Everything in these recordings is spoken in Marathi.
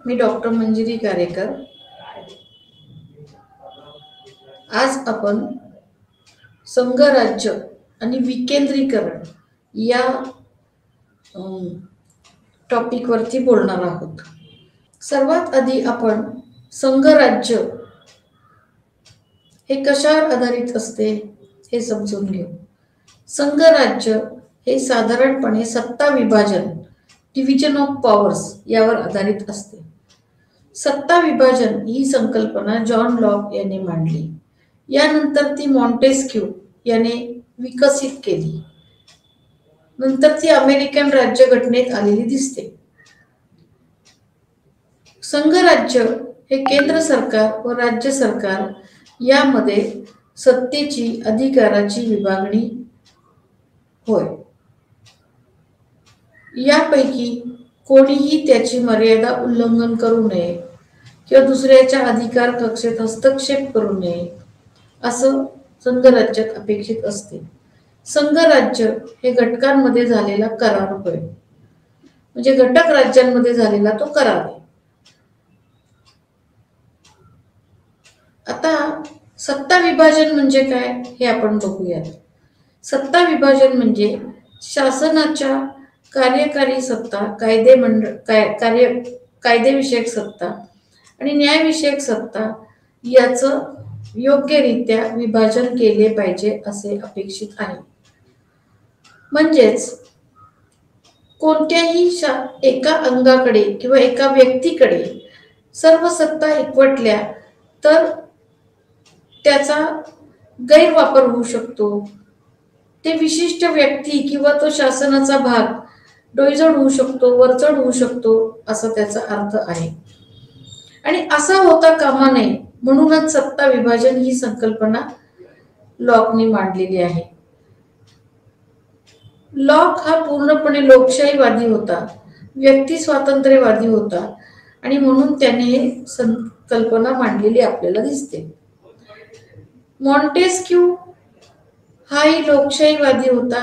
मी डॉक्टर मंजिरी कारेकर. आज आपण संघराज्य आणि विकेंद्रीकरण या टॉपिकवरती बोलणार आहोत. सर्वात आधी आपण संघराज्य हे कशावर आधारित असते हे समजून घेऊ. संघराज्य हे साधारणपणे सत्ता विभाजन, डिव्हिजन ऑफ पॉवर्स यावर आधारित असते. सत्ता विभाजन ही संकल्पना जॉन लॉक यांनी मांडली. यानंतर ती मॉन्टेस्क्यू याने विकसित केली. नंतर ती अमेरिकन राज्यघटनेत आलेली दिसते. संघराज्य हे केंद्र सरकार व राज्य सरकार यामध्ये सत्तेची अधिकाराची विभागणी होय. यापैकी कोणीही त्याची मर्यादा उल्लंघन करू नये किंवा दुसऱ्याच्या अधिकार कक्षेत हस्तक्षेप करू नये असं संघराज्यात अपेक्षित असते. संघराज्य हे घटकांमध्ये झालेला करार होय, म्हणजे घटक राज्यांमध्ये झालेला तो करार आहे. आता सत्ता विभाजन म्हणजे काय हे आपण बघूयात. सत्ता विभाजन म्हणजे शासनाच्या कार्यकारी सत्ता, कायदेविषयक सत्ता आणि न्यायविषयक सत्ता याचं योग्यरित्या विभाजन केले पाहिजे असे अपेक्षित आहे. म्हणजेच कोणत्याही एका अंगाकडे किंवा एका व्यक्तीकडे सर्व सत्ता एकवटल्या तर त्याचा गैरवापर होऊ शकतो. ते विशिष्ट व्यक्ती किंवा तो शासनाचा भाग डोईजड होऊ शकतो, वरचढ होऊ शकतो असा त्याचा अर्थ आहे. आणि असा होता कामा नये म्हणूनच सत्ता विभाजन ही संकल्पना लॉकने मांडलेली आहे. लॉक हा पूर्णपणे लोकशाहीवादी होता, व्यक्ती स्वातंत्र्यवादी होता आणि म्हणून त्याने ही संकल्पना मांडलेली आपल्याला दिसते. मॉन्टेस्क्यू हाही लोकशाहीवादी होता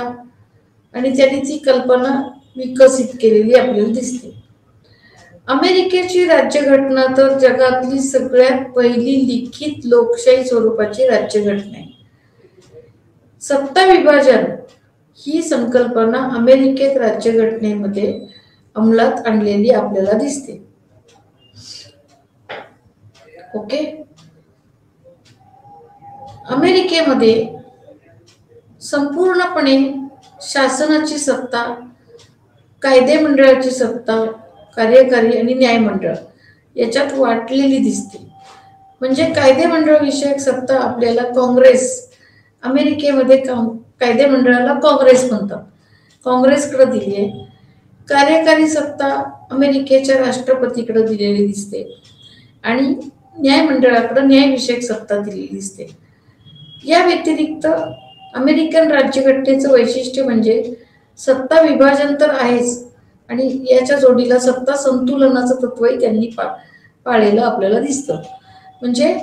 आणि त्यांनी ती कल्पना विकसित केलेली आपल्याला दिसते. अमेरिकेची राज्यघटना तर जगातली सगळ्यात पहिली लिखित लोकशाही स्वरूपाची राज्यघटना आहे. सत्ता विभाजन ही संकल्पना अमेरिकेत राज्यघटनेमध्ये अंमलात आणलेली आपल्याला दिसते. ओके. अमेरिकेमध्ये संपूर्णपणे शासनाची सत्ता, कायदे मंडळाची सत्ता, कार्यकारी आणि न्यायमंडळ याच्यात वाटलेली दिसते. म्हणजे कायदे मंडळ विषयक सत्ता आपल्याला काँग्रेस, अमेरिकेमध्ये कायदे मंडळाला काँग्रेस म्हणतात, काँग्रेसकडे दिली आहे. कार्यकारी सत्ता अमेरिकेच्या राष्ट्रपतीकडे दिलेली दिसते आणि न्यायमंडळाकडे न्यायविषयक सत्ता दिलेली दिसते. या व्यतिरिक्त अमेरिकन राज्यघटनेचं वैशिष्ट्य म्हणजे सत्ता विभाजन तर आहेच आणि याच्या जोडीला सत्ता संतुलनाचं तत्वही त्यांनी पाळलेलं आपल्याला दिसतं. म्हणजे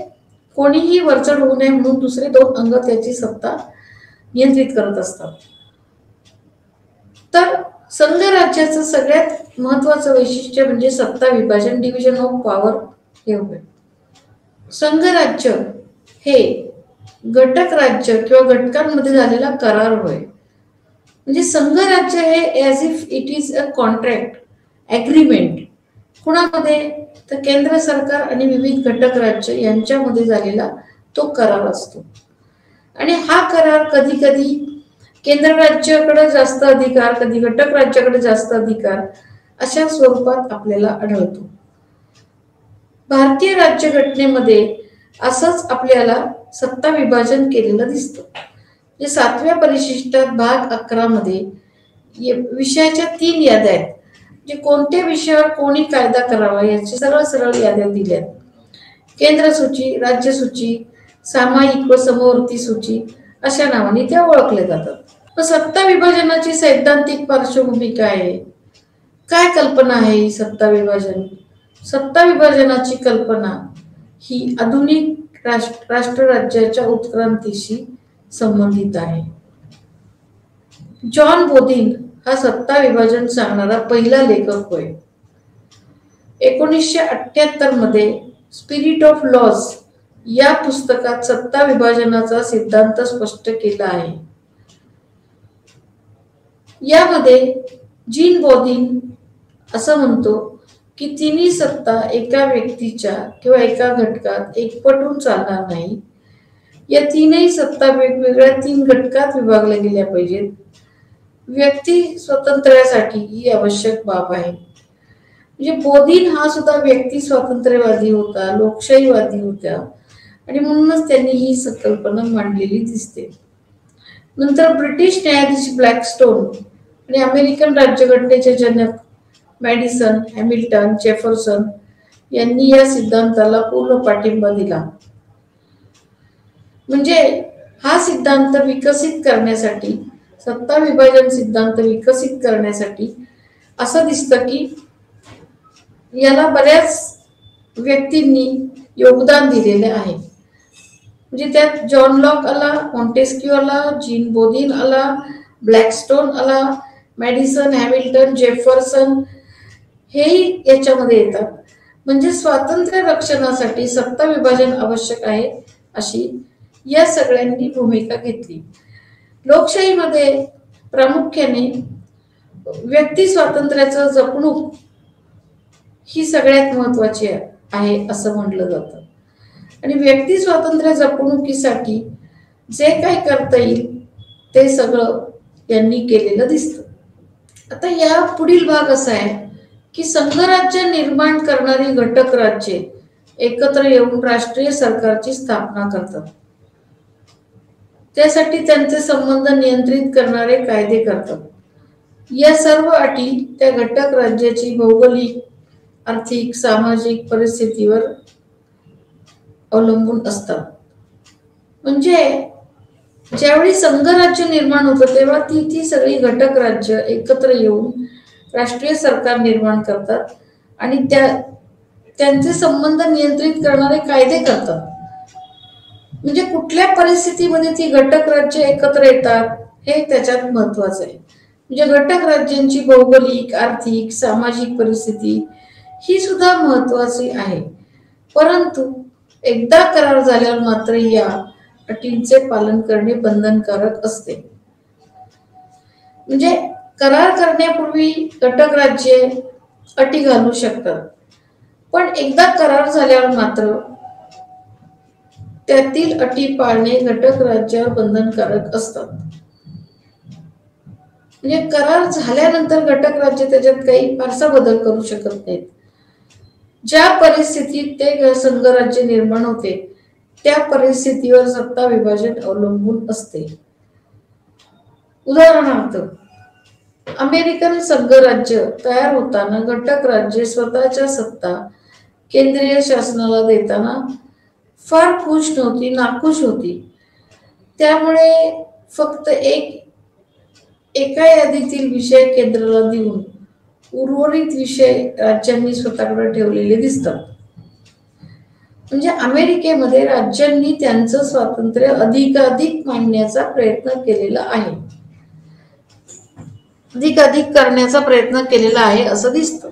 कोणीही वरचढ होऊ नये म्हणून दुसरे दोन अंग त्याची सत्ता नियंत्रित करत असतात. तर संघराज्याचं सगळ्यात महत्वाचं वैशिष्ट्य म्हणजे सत्ता विभाजन, डिव्हिजन ऑफ पॉवर हे होय. संघराज्य हे घटक राज्य किंवा घटकांमध्ये झालेला करार होय. म्हणजे संघराज्य हे as if it is a contract, agreement. कुणामध्ये? तर केंद्र सरकार आणि विविध घटक राज्य यांच्यामध्ये झालेला तो करार असतो. आणि हा करार कधी कधी केंद्र राज्याकडे जास्त अधिकार, कधी घटक राज्याकडे जास्त अधिकार अशा स्वरूपात आपल्याला आढळतो. भारतीय राज्यघटनेमध्ये असंच आपल्याला सत्ता विभाजन केलेलं दिसतं. म्हणजे 7व्या परिशिष्टात भाग 11 मध्ये विषयाच्या 3 याद्या आहेत. म्हणजे कोणत्या विषयावर कोणी कायदा करावा याची सरळ सरळ याद्या दिल्यात. केंद्र सूची, राज्य सूची, सामायिक व समवर्ती सूची अशा नावाने त्या ओळखल्या जातात. सत्ता विभाजनाची सैद्धांतिक पार्श्वभूमी काय आहे? काय कल्पना आहे ही सत्ता विभाजन? सत्ता विभाजनाची कल्पना ही आधुनिक राष्ट्रराज्याच्या उत्क्रांतीशी संबंधित आहे. जॉन बोधिन हा सत्ता विभाजन सांगणारा पहिला लेखक होय. 1978 मध्ये स्पिरिट ऑफ लॉज या पुस्तकात सत्ता विभाजनाचा सिद्धांत स्पष्ट केला आहे. यामध्ये जीन बॉदिन असं म्हणतो की तिन्ही सत्ता एका व्यक्तीच्या किंवा एका घटकात एकपटून चालणार नाही. या तीनही सत्ता वेगवेगळ्या 3 घटकात विभागल्या गेल्या पाहिजेत. व्यक्ती स्वातंत्र्यासाठी ही आवश्यक बाब आहे. म्हणजे बोधिन हा सुद्धा व्यक्ती स्वातंत्र्यवादी होता, लोकशाहीवादी होता आणि म्हणूनच त्यांनी ही संकल्पना मांडलेली दिसते. नंतर ब्रिटिश न्यायाधीश ब्लॅकस्टोन आणि अमेरिकन राज्यघटनेचे जनक मॅडिसन, हॅमिल्टन, जेफरसन यांनी या सिद्धांताला पूर्ण पाठिंबा दिला. म्हणजे हा सिद्धांत विकसित करण्यासाठी, सत्ता विभाजन सिद्धांत विकसित करण्यासाठी असं दिसतं की याला बऱ्याच व्यक्तींनी योगदान दिलेले आहे. म्हणजे त्यात जॉन लॉक आला, मॉन्टेस्क्यू आला, जीन बोधिन आला, ब्लॅकस्टोन आला, मॅडिसन, हॅमिल्टन, जेफरसन हेही याच्यामध्ये येतात. म्हणजे स्वातंत्र्य रक्षणासाठी सत्ता विभाजन आवश्यक आहे अशी या सगळ्यांनी भूमिका घेतली. लोकशाहीमध्ये प्रामुख्याने व्यक्ती स्वातंत्र्याचं जपणूक ही सगळ्यात महत्वाची आहे असं म्हटलं जातं. आणि व्यक्ती स्वातंत्र्य जपणुकीसाठी जे काही करता येईल ते सगळं यांनी केलेलं दिसतं. आता या पुढील भाग असा आहे की संघराज्य निर्माण करणारी घटक राज्ये एकत्र येऊन राष्ट्रीय सरकारची स्थापना करतात. त्यासाठी त्यांचे संबंध नियंत्रित करणारे कायदे करतात. या सर्व अटी त्या घटक राज्याची भौगोलिक, आर्थिक, सामाजिक परिस्थितीवर अवलंबून असतात. म्हणजे ज्यावेळी संघराज्य निर्माण होतं तेव्हा ती सगळी घटक राज्य एकत्र येऊन राष्ट्रीय सरकार निर्माण करतात आणि त्यांचे संबंध नियंत्रित करणारे कायदे करतात. म्हणजे कुठल्या परिस्थितीमध्ये ती घटक राज्य एकत्र येतात हे त्याच्यात महत्वाचं आहे. म्हणजे घटक राज्यांची भौगोलिक, आर्थिक, सामाजिक परिस्थिती ही सुद्धा महत्वाची आहे. परंतु एकदा करार झाल्यावर मात्र या अटींचे पालन करणे बंधनकारक असते. म्हणजे करार करण्यापूर्वी घटक राज्ये अटी घालू शकतात, पण एकदा करार झाल्यावर मात्र त्यातील अटी पाळणे घटक राज्यावर बंधनकारक असतात. म्हणजे करार झाल्यानंतर घटक राज्य त्याच्यात काही फारसा बदल करू शकत नाहीत. ज्या परिस्थितीत ते संघराज्य निर्माण होते त्या परिस्थितीवर सत्ता विभाजन अवलंबून असते. उदाहरणार्थ अमेरिकन संघराज्य तयार होताना घटक राज्ये स्वतःच्या सत्ता केंद्रीय शासनाला देताना फार खुश नव्हती, नाखुश होती. त्यामुळे फक्त एका यादीतील विषय केंद्राला देऊन उर्वरित विषय राज्यांनी स्वतःकडे ठेवलेले दिसतात. म्हणजे अमेरिकेमध्ये राज्यांनी त्यांचं स्वातंत्र्य अधिकाधिक मांडण्याचा प्रयत्न केलेला आहे, अधिकाधिक करण्याचा प्रयत्न केलेला आहे असं दिसतं.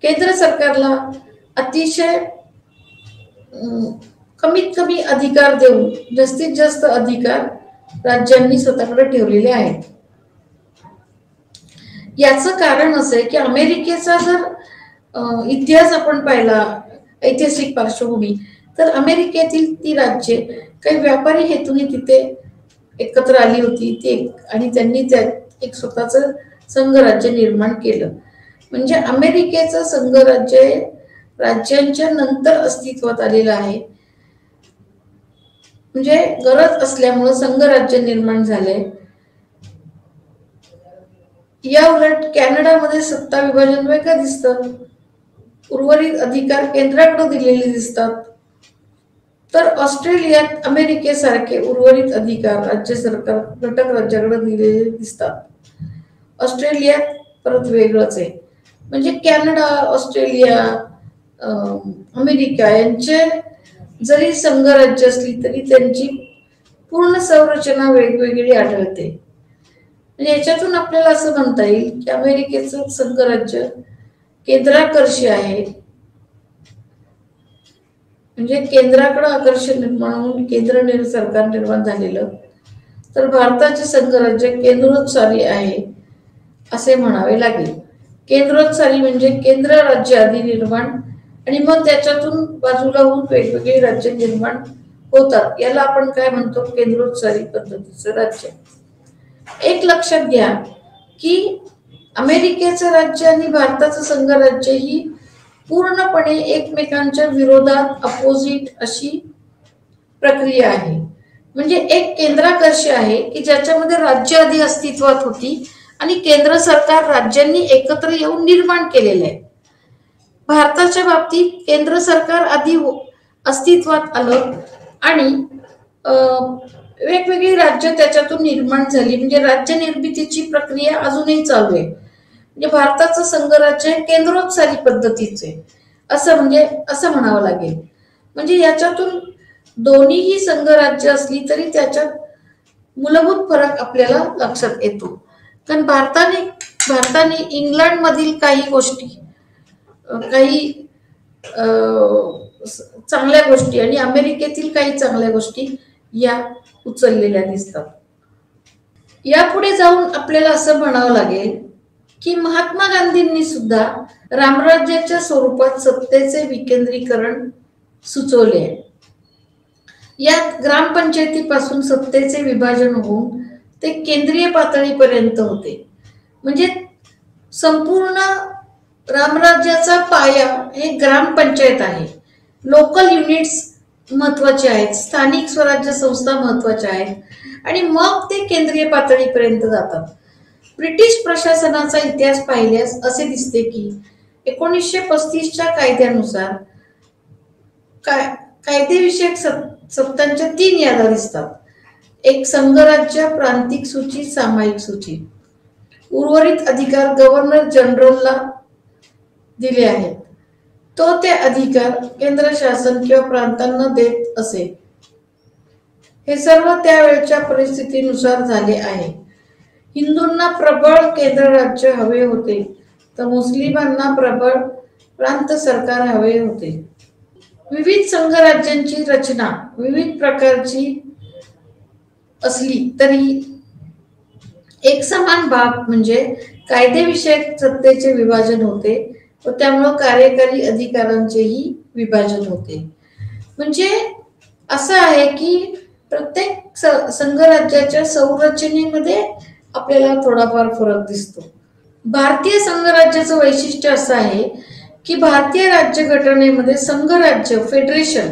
केंद्र सरकारला अतिशय कमीत कमी अधिकार देऊन जास्तीत जास्त अधिकार राज्यांनी स्वतःकडे ठेवलेले आहेत. याचं कारण असं आहे की अमेरिकेचा जर इतिहास आपण पाहिला, ऐतिहासिक पार्श्वभूमी, तर अमेरिकेतील ती राज्ये काही व्यापारी हेतूने तिथे एकत्र आली होती आणि त्यांनी त्यात एक स्वतःचं संघराज्य निर्माण केलं. म्हणजे अमेरिकेचं संघराज्य राज्यांच्या नंतर अस्तित्वात आलेलं आहे. म्हणजे गरज असल्यामुळे संघराज्य निर्माण झाले. या उलट कॅनडामध्ये सत्ता विभाजन वेगळं दिसतं. उर्वरित अधिकार केंद्राकडे दिलेले दिसतात. तर ऑस्ट्रेलियात अमेरिकेसारखे उर्वरित अधिकार राज्य सरकार घटक राज्याकडे दिलेले दिसतात. ऑस्ट्रेलियात परत वेगळंच आहे. म्हणजे कॅनडा, ऑस्ट्रेलिया, अमेरिका यांचे जरी संघराज्य असली तरी त्यांची पूर्ण संरचना वेगवेगळी आढळते. म्हणजे याच्यातून आपल्याला असं म्हणता येईल की अमेरिकेचं संघराज्य केंद्राकर्षी आहे, म्हणजे केंद्राकडे आकर्षण निर्माण होऊन केंद्र सरकार निर्माण झालेलं. तर भारताचे संघराज्य केंद्रोत्सारी आहे असे म्हणावे लागेल. केंद्रोत्सारी म्हणजे केंद्र राज्य आधी निर्माण आणि मग त्याच्यातून बाजूला होऊन वेगवेगळी राज्य निर्माण होतात. याला आपण काय म्हणतो? केंद्रोत्सारी पद्धतीचं राज्य. एक लक्षात घ्या की अमेरिकेचं राज्य आणि भारताचं संघराज्य ही पूर्णपणे एकमेकांच्या विरोधात अपोजिट अशी प्रक्रिया आहे. म्हणजे एक केंद्राकर्षी आहे की ज्याच्यामध्ये राज्य आधी अस्तित्वात होती आणि केंद्र सरकार राज्यांनी एकत्र येऊन निर्माण केलेलं आहे. भारताच्या बाबतीत केंद्र सरकार आधी अस्तित्वात आलं आणि वेगवेगळी राज्य त्याच्यातून निर्माण झाली, म्हणजे राज्य निर्मितीची प्रक्रिया अजूनही चालू आहे. म्हणजे भारताचं संघराज्य केंद्रोत्सारी पद्धतीचे असं म्हणावं लागेल. म्हणजे याच्यातून दोन्हीही संघराज्य असली तरी त्याच्यात मूलभूत फरक आपल्याला लक्षात येतो. कारण भारताने इंग्लंड मधील काही गोष्टी, काही चांगल्या गोष्टी आणि अमेरिकेतील काही चांगल्या गोष्टी या उचललेल्या दिसतात. यापुढे जाऊन आपल्याला असं म्हणावं लागेल की महात्मा गांधींनी सुद्धा रामराज्याच्या स्वरूपात सत्तेचे विकेंद्रीकरण सुचवले आहे. यात ग्रामपंचायतीपासून सत्तेचे विभाजन होऊन ते केंद्रीय पातळीपर्यंत होते. म्हणजे संपूर्ण रामराज्याचा पाया हे ग्रामपंचायत आहे. लोकल युनिट्स महत्वाचे आहेत, स्थानिक स्वराज्य संस्था महत्वाच्या आहेत आणि मग ते केंद्रीय पातळीपर्यंत जातात. ब्रिटिश प्रशासनाचा इतिहास पाहिल्यास असे दिसते की 1935च्या कायद्यानुसार कायदेविषयक सत्तांच्या 3 याद्या दिसतात. एक संघराज्य, प्रांतिक सूची, सामायिक सूची. उर्वरित अधिकार गव्हर्नर जनरलला दिले आहेत. तो ते अधिकार केंद्र शासन किंवा प्रांतांना देत असे. हे सर्व त्यावेळच्या परिस्थितीनुसार झाले आहे. हिंदूंना प्रबळ केंद्र राज्य हवे होते तर मुस्लिमांना प्रबळ प्रांत सरकार हवे होते. विविध संघराज्यांची रचना विविध प्रकारची असली तरी एक समान बाब म्हणजे कायदेविषयक सत्तेचे विभाजन होते व त्यामुळे कार्यकारी अधिकारांचेही विभाजन होते. म्हणजे असं आहे की प्रत्येक संघराज्याच्या संरचनेमध्ये आपल्याला थोडाफार फरक दिसतो. भारतीय संघराज्याचं वैशिष्ट्य असं आहे की भारतीय राज्यघटनेमध्ये संघराज्य, फेडरेशन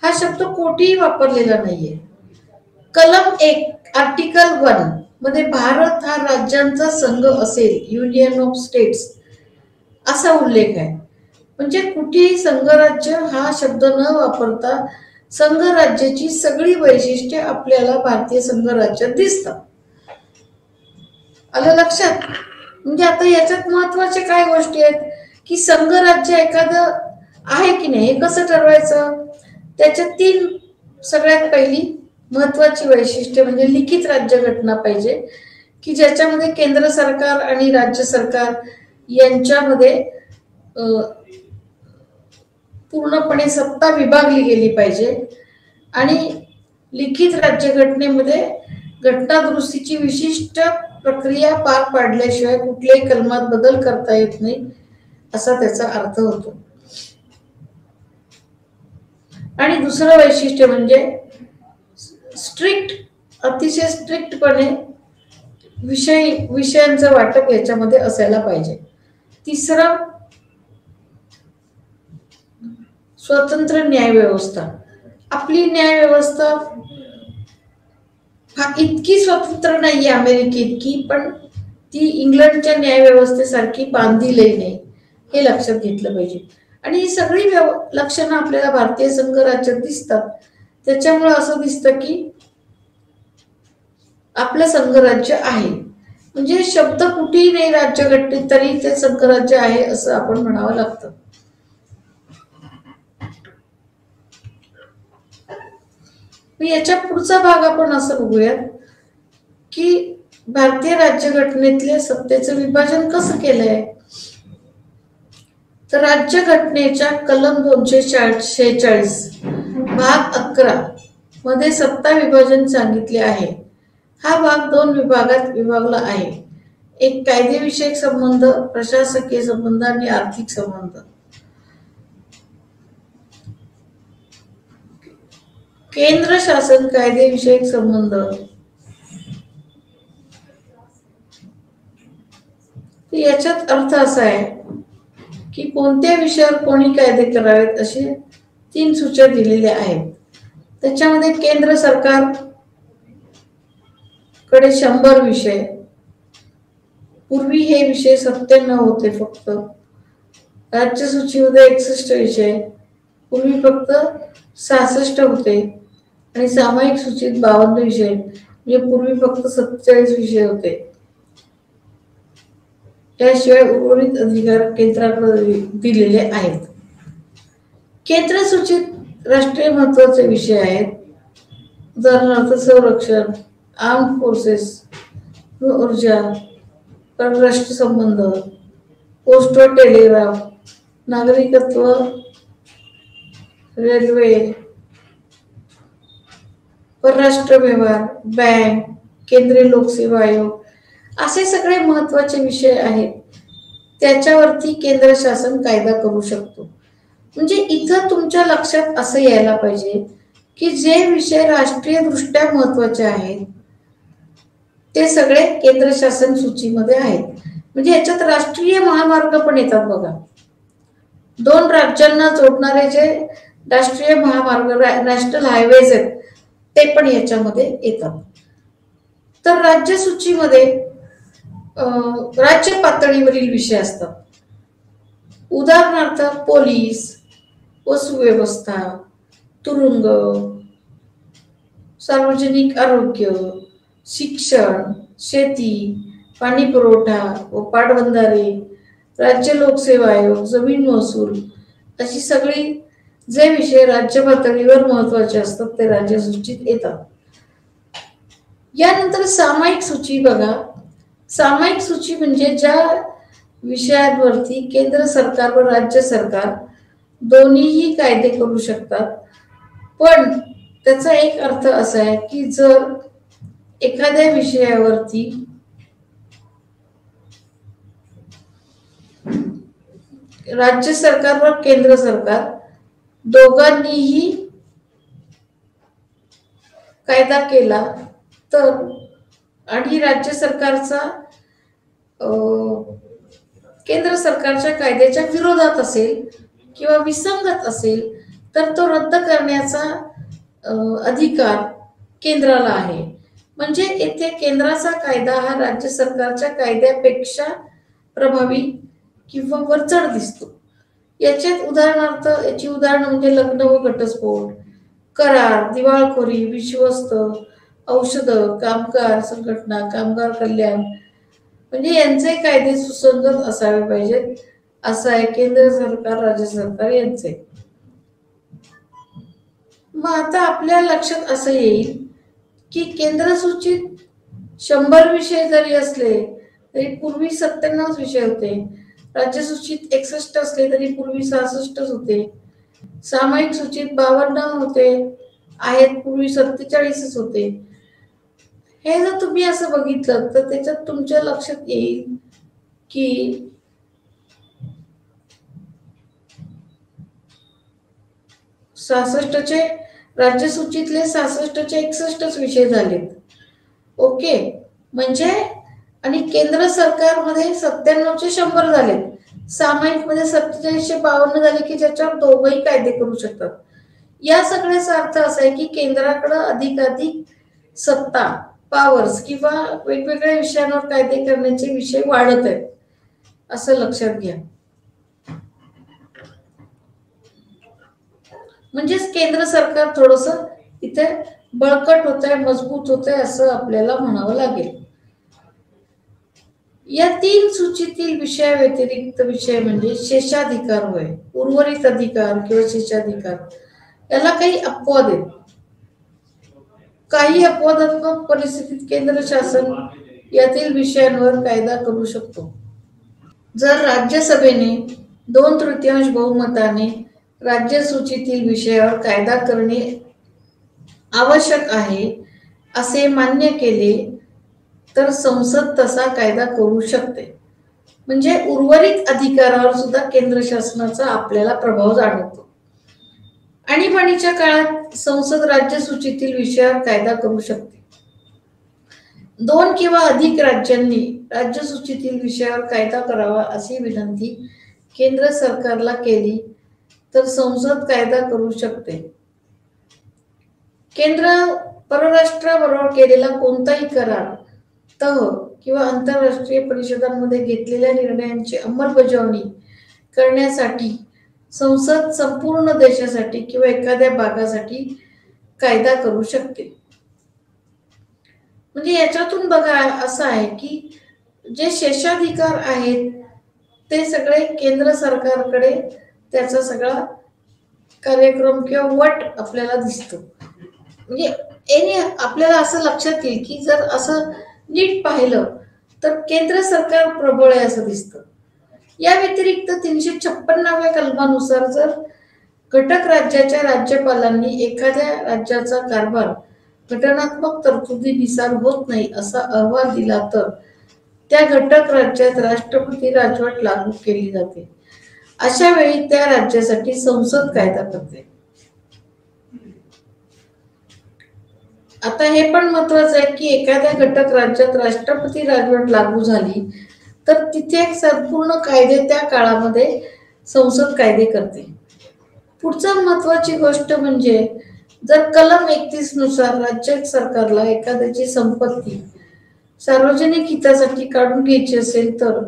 हा शब्द कोठेही वापरलेला नाहीये. कलम 1 आर्टिकल 1 मध्ये भारत हा राज्यांचा संघ असेल, युनियन ऑफ स्टेट्स असा उल्लेख आहे. म्हणजे कुठेही संघराज्य हा शब्द न वापरता संघराज्याची सगळी वैशिष्ट्ये आपल्याला भारतीय संघराज्यात दिसतात. आलं लक्षात? म्हणजे आता याच्यात महत्वाचे काय गोष्टी आहेत की संघराज्य एखादं आहे की नाही हे कसं ठरवायचं. त्याच्यात 3 सगळ्यात पहिली महत्वाची वैशिष्ट्य म्हणजे लिखित राज्यघटना पाहिजे की ज्याच्यामध्ये केंद्र सरकार आणि राज्य सरकार यांच्यामध्ये पूर्णपणे सत्ता विभागली गेली पाहिजे आणि लिखित राज्यघटनेमध्ये घटना दुरुस्तीची विशिष्ट प्रक्रिया पार पाडल्याशिवाय कुठल्याही कलमात बदल करता येत नाही असा त्याचा अर्थ होतो. आणि दुसरं वैशिष्ट्य म्हणजे अतिशय स्ट्रिक्टपणे विषयांचं वाटप याच्यामध्ये असायला पाहिजे. तिसरं स्वतंत्र न्याय व्यवस्था. आपली न्याय व्यवस्था इतकी स्वतंत्र नाहीये अमेरिके इतकी, पण ती इंग्लंडच्या न्याय व्यवस्थेसारखी बांधीलही नाही हे लक्षात घेतलं पाहिजे. आणि ही सगळी लक्षणं आपल्याला भारतीय संघराज्यात दिसतात. त्याच्यामुळे असं दिसतं की आपलं संघराज्य आहे. म्हणजे शब्द कुठेही नाही राज्यघटनेत तरी ते संघराज्य आहे असं आपण म्हणावं लागतं. याच्या पुढचा भाग आपण असं बघूयात की भारतीय राज्यघटनेतले सत्तेचं विभाजन कसं केलंय? तर राज्यघटनेच्या कलम 246 भाग 11 मध्ये सत्ता विभाजन सांगितले आहे. हा भाग 2 विभागात विभागला आहे. एक कायदेविषयक संबंध, प्रशासकीय संबंध आणि आर्थिक संबंध. केंद्र शासन कायदेविषयक संबंध. याच्यात अर्थ असा आहे की कोणत्या विषयावर कोणी कायदे करावेत असे 3 सूच्या दिलेल्या आहेत. त्याच्यामध्ये केंद्र सरकार कडे 100 विषय. पूर्वी हे विषय 97 होते फक्त. राज्य सूचीमध्ये 61 विषय. पूर्वी फक्त 66 होते आणि सामायिक सूचीत 52 विषय. म्हणजे पूर्वी फक्त 47 विषय होते. त्याशिवाय उर्वरित अधिकार केंद्राकडे दिलेले आहेत. केंद्र सूचित राष्ट्रीय महत्वाचे विषय आहेत. उदाहरणार्थ संरक्षण, आर्म्ड फोर्सेस, ऊर्जा, परराष्ट्र संबंध, पोस्ट व टेलिग्राफ, नागरिकत्व, रेल्वे, परराष्ट्र व्यवहार, बँक, केंद्रीय लोकसेवा आयोग असे सगळे महत्वाचे विषय आहेत. त्याच्यावरती केंद्र शासन कायदा करू शकतो. म्हणजे इथं तुमच्या लक्षात असं यायला पाहिजे की जे विषय राष्ट्रीय दृष्ट्या महत्वाचे आहेत ते सगळे केंद्र शासन सूचीमध्ये आहेत. म्हणजे याच्यात राष्ट्रीय महामार्ग पण येतात बघा. 2 राज्यांना जोडणारे जे राष्ट्रीय महामार्ग, नॅशनल हायवेज आहेत ते पण याच्यामध्ये येतात. तर राज्य सूचीमध्ये राज्य पातळीवरील विषय असतात. उदाहरणार्थ पोलीस, वसुव्यवस्था, तुरुंग, सार्वजनिक आरोग्य, शिक्षण, शेती, पाणी पुरवठा व पाटबंधारे, राज्य लोकसेवा आयोग, जमीन महसूल अशी सगळी जे विषय राज्य पातळीवर महत्वाचे असतात ते राज्य सूचीत येतात. यानंतर सामायिक सूची बघा. सामायिक सूची म्हणजे ज्या विषयांवरती केंद्र सरकार व राज्य सरकार दोन्हीही कायदे करू शकतात. पण त्याचा एक अर्थ असा आहे की जर एखाद्या विषयावरती राज्य सरकार व केंद्र सरकार दोघांनीही कायदा केला तर आणि राज्य सरकारचा केंद्र सरकारच्या कायद्याच्या विरोधात असेल किंवा विसंगत असेल तर तो रद्द करण्याचा अधिकार केंद्राला आहे. म्हणजे येथे केंद्राचा कायदा हा राज्य सरकारच्या कायद्यापेक्षा प्रभावी किंवा वरचढ दिसतो. याच्यात उदाहरणार्थ याची उदाहरण म्हणजे लग्न व घटस्फोट, करार, दिवाळखोरी, विश्वस्त, औषध, कामगार संघटना, कामगार कल्याण म्हणजे यांचे कायदे सुसंगत असावे पाहिजेत. असं आहे केंद्र सरकार राज्य सरकार यांचे. मग आता आपल्या लक्षात असं येईल की केंद्र सूचित 100 विषय जरी असले तरी पूर्वी 97 विषय होते. राज्य सूचित 61 असले तरी पूर्वी 66 होते. सामायिक सूचित 52 होते आहेत, पूर्वी 47 होते. हे जर तुम्ही असं बघितलं तर त्याच्यात तुमच्या लक्षात येईल की चे राज्य सूचीतले 66चे 61 विषय झालेत. ओके. म्हणजे आणि केंद्र सरकारमध्ये 97चे 100 झाले. सामायिक मध्ये 4752 झाले की ज्याच्यावर दोघंही कायदे करू शकतात. या सगळ्याचा अर्थ असा आहे की केंद्राकडे अधिकाधिक सत्ता, पॉवर्स किंवा वेगवेगळ्या विषयांवर कायदे करण्याचे विषय वाढत आहेत असं लक्षात घ्या. म्हणजेच केंद्र सरकार थोडस इथे बळकट होत आहे, मजबूत होत आहे असं आपल्याला म्हणावं लागेल. या 3 सूचीतील विषयाव्यतिरिक्त विषय म्हणजे शेषाधिकार होय. उर्वरित अधिकार किंवा शेषाधिकार याला काही अपवाद आहेत. काही अपवादात्मक परिस्थितीत केंद्र शासन यातील विषयांवर कायदा करू शकतो. जर राज्यसभेने 2/3 बहुमताने राज्यसूचीतील विषयावर कायदा करणे आवश्यक आहे असे मान्य केले तर संसद तसा कायदा करू शकते. म्हणजे उर्वरित अधिकारावर सुद्धा केंद्र शासनाचा आपल्याला प्रभाव जाणवतो. आणीबाणीच्या काळात संसद राज्यसूचीतील विषयावर कायदा करू शकते. 2 किंवा अधिक राज्यांनी राज्यसूचीतील विषयावर कायदा करावा अशी विनंती केंद्र सरकारला केली तर संसद कायदा करू शकते. केंद्र परराष्ट्राबरोबर केलेला कोणताही करार, तह किंवा आंतरराष्ट्रीय परिषदांमध्ये घेतलेल्या निर्णयांची अंमलबजावणी करण्यासाठी संसद संपूर्ण देशासाठी किंवा एखाद्या भागासाठी कायदा करू शकते. म्हणजे याच्यातून बघा असं आहे की जे शेषाधिकार आहेत ते सगळे केंद्र सरकारकडे त्याचा सगळा कार्यक्रम किंवा वट आपल्याला दिसतो. म्हणजे याने आपल्याला असं लक्षात येईल की जर असं नीट पाहिलं तर केंद्र सरकार प्रबळ आहे असं दिसतं. या व्यतिरिक्त 356व्या कलमानुसार जर घटक राज्याच्या राज्यपालांनी एखाद्या राज्याचा कारभार घटनात्मक तरतुदीनुसार होत नाही असा अहवाल दिला तर त्या घटक राज्यात राष्ट्रपती राजवट लागू केली जाते. अशा वेळी त्या राज्यासाठी संसद कायदा करते. आता हे पण महत्वाचं आहे की एखाद्या घटक राज्यात राष्ट्रपती राजवट लागू झाली तर तिथे संपूर्ण कायदे त्या काळामध्ये संसद कायदे करते. पुढचा महत्वाची गोष्ट म्हणजे जर कलम 31 नुसार राज्य सरकारला एखाद्याची संपत्ती सार्वजनिक हितासाठी काढून घ्यायची असेल तर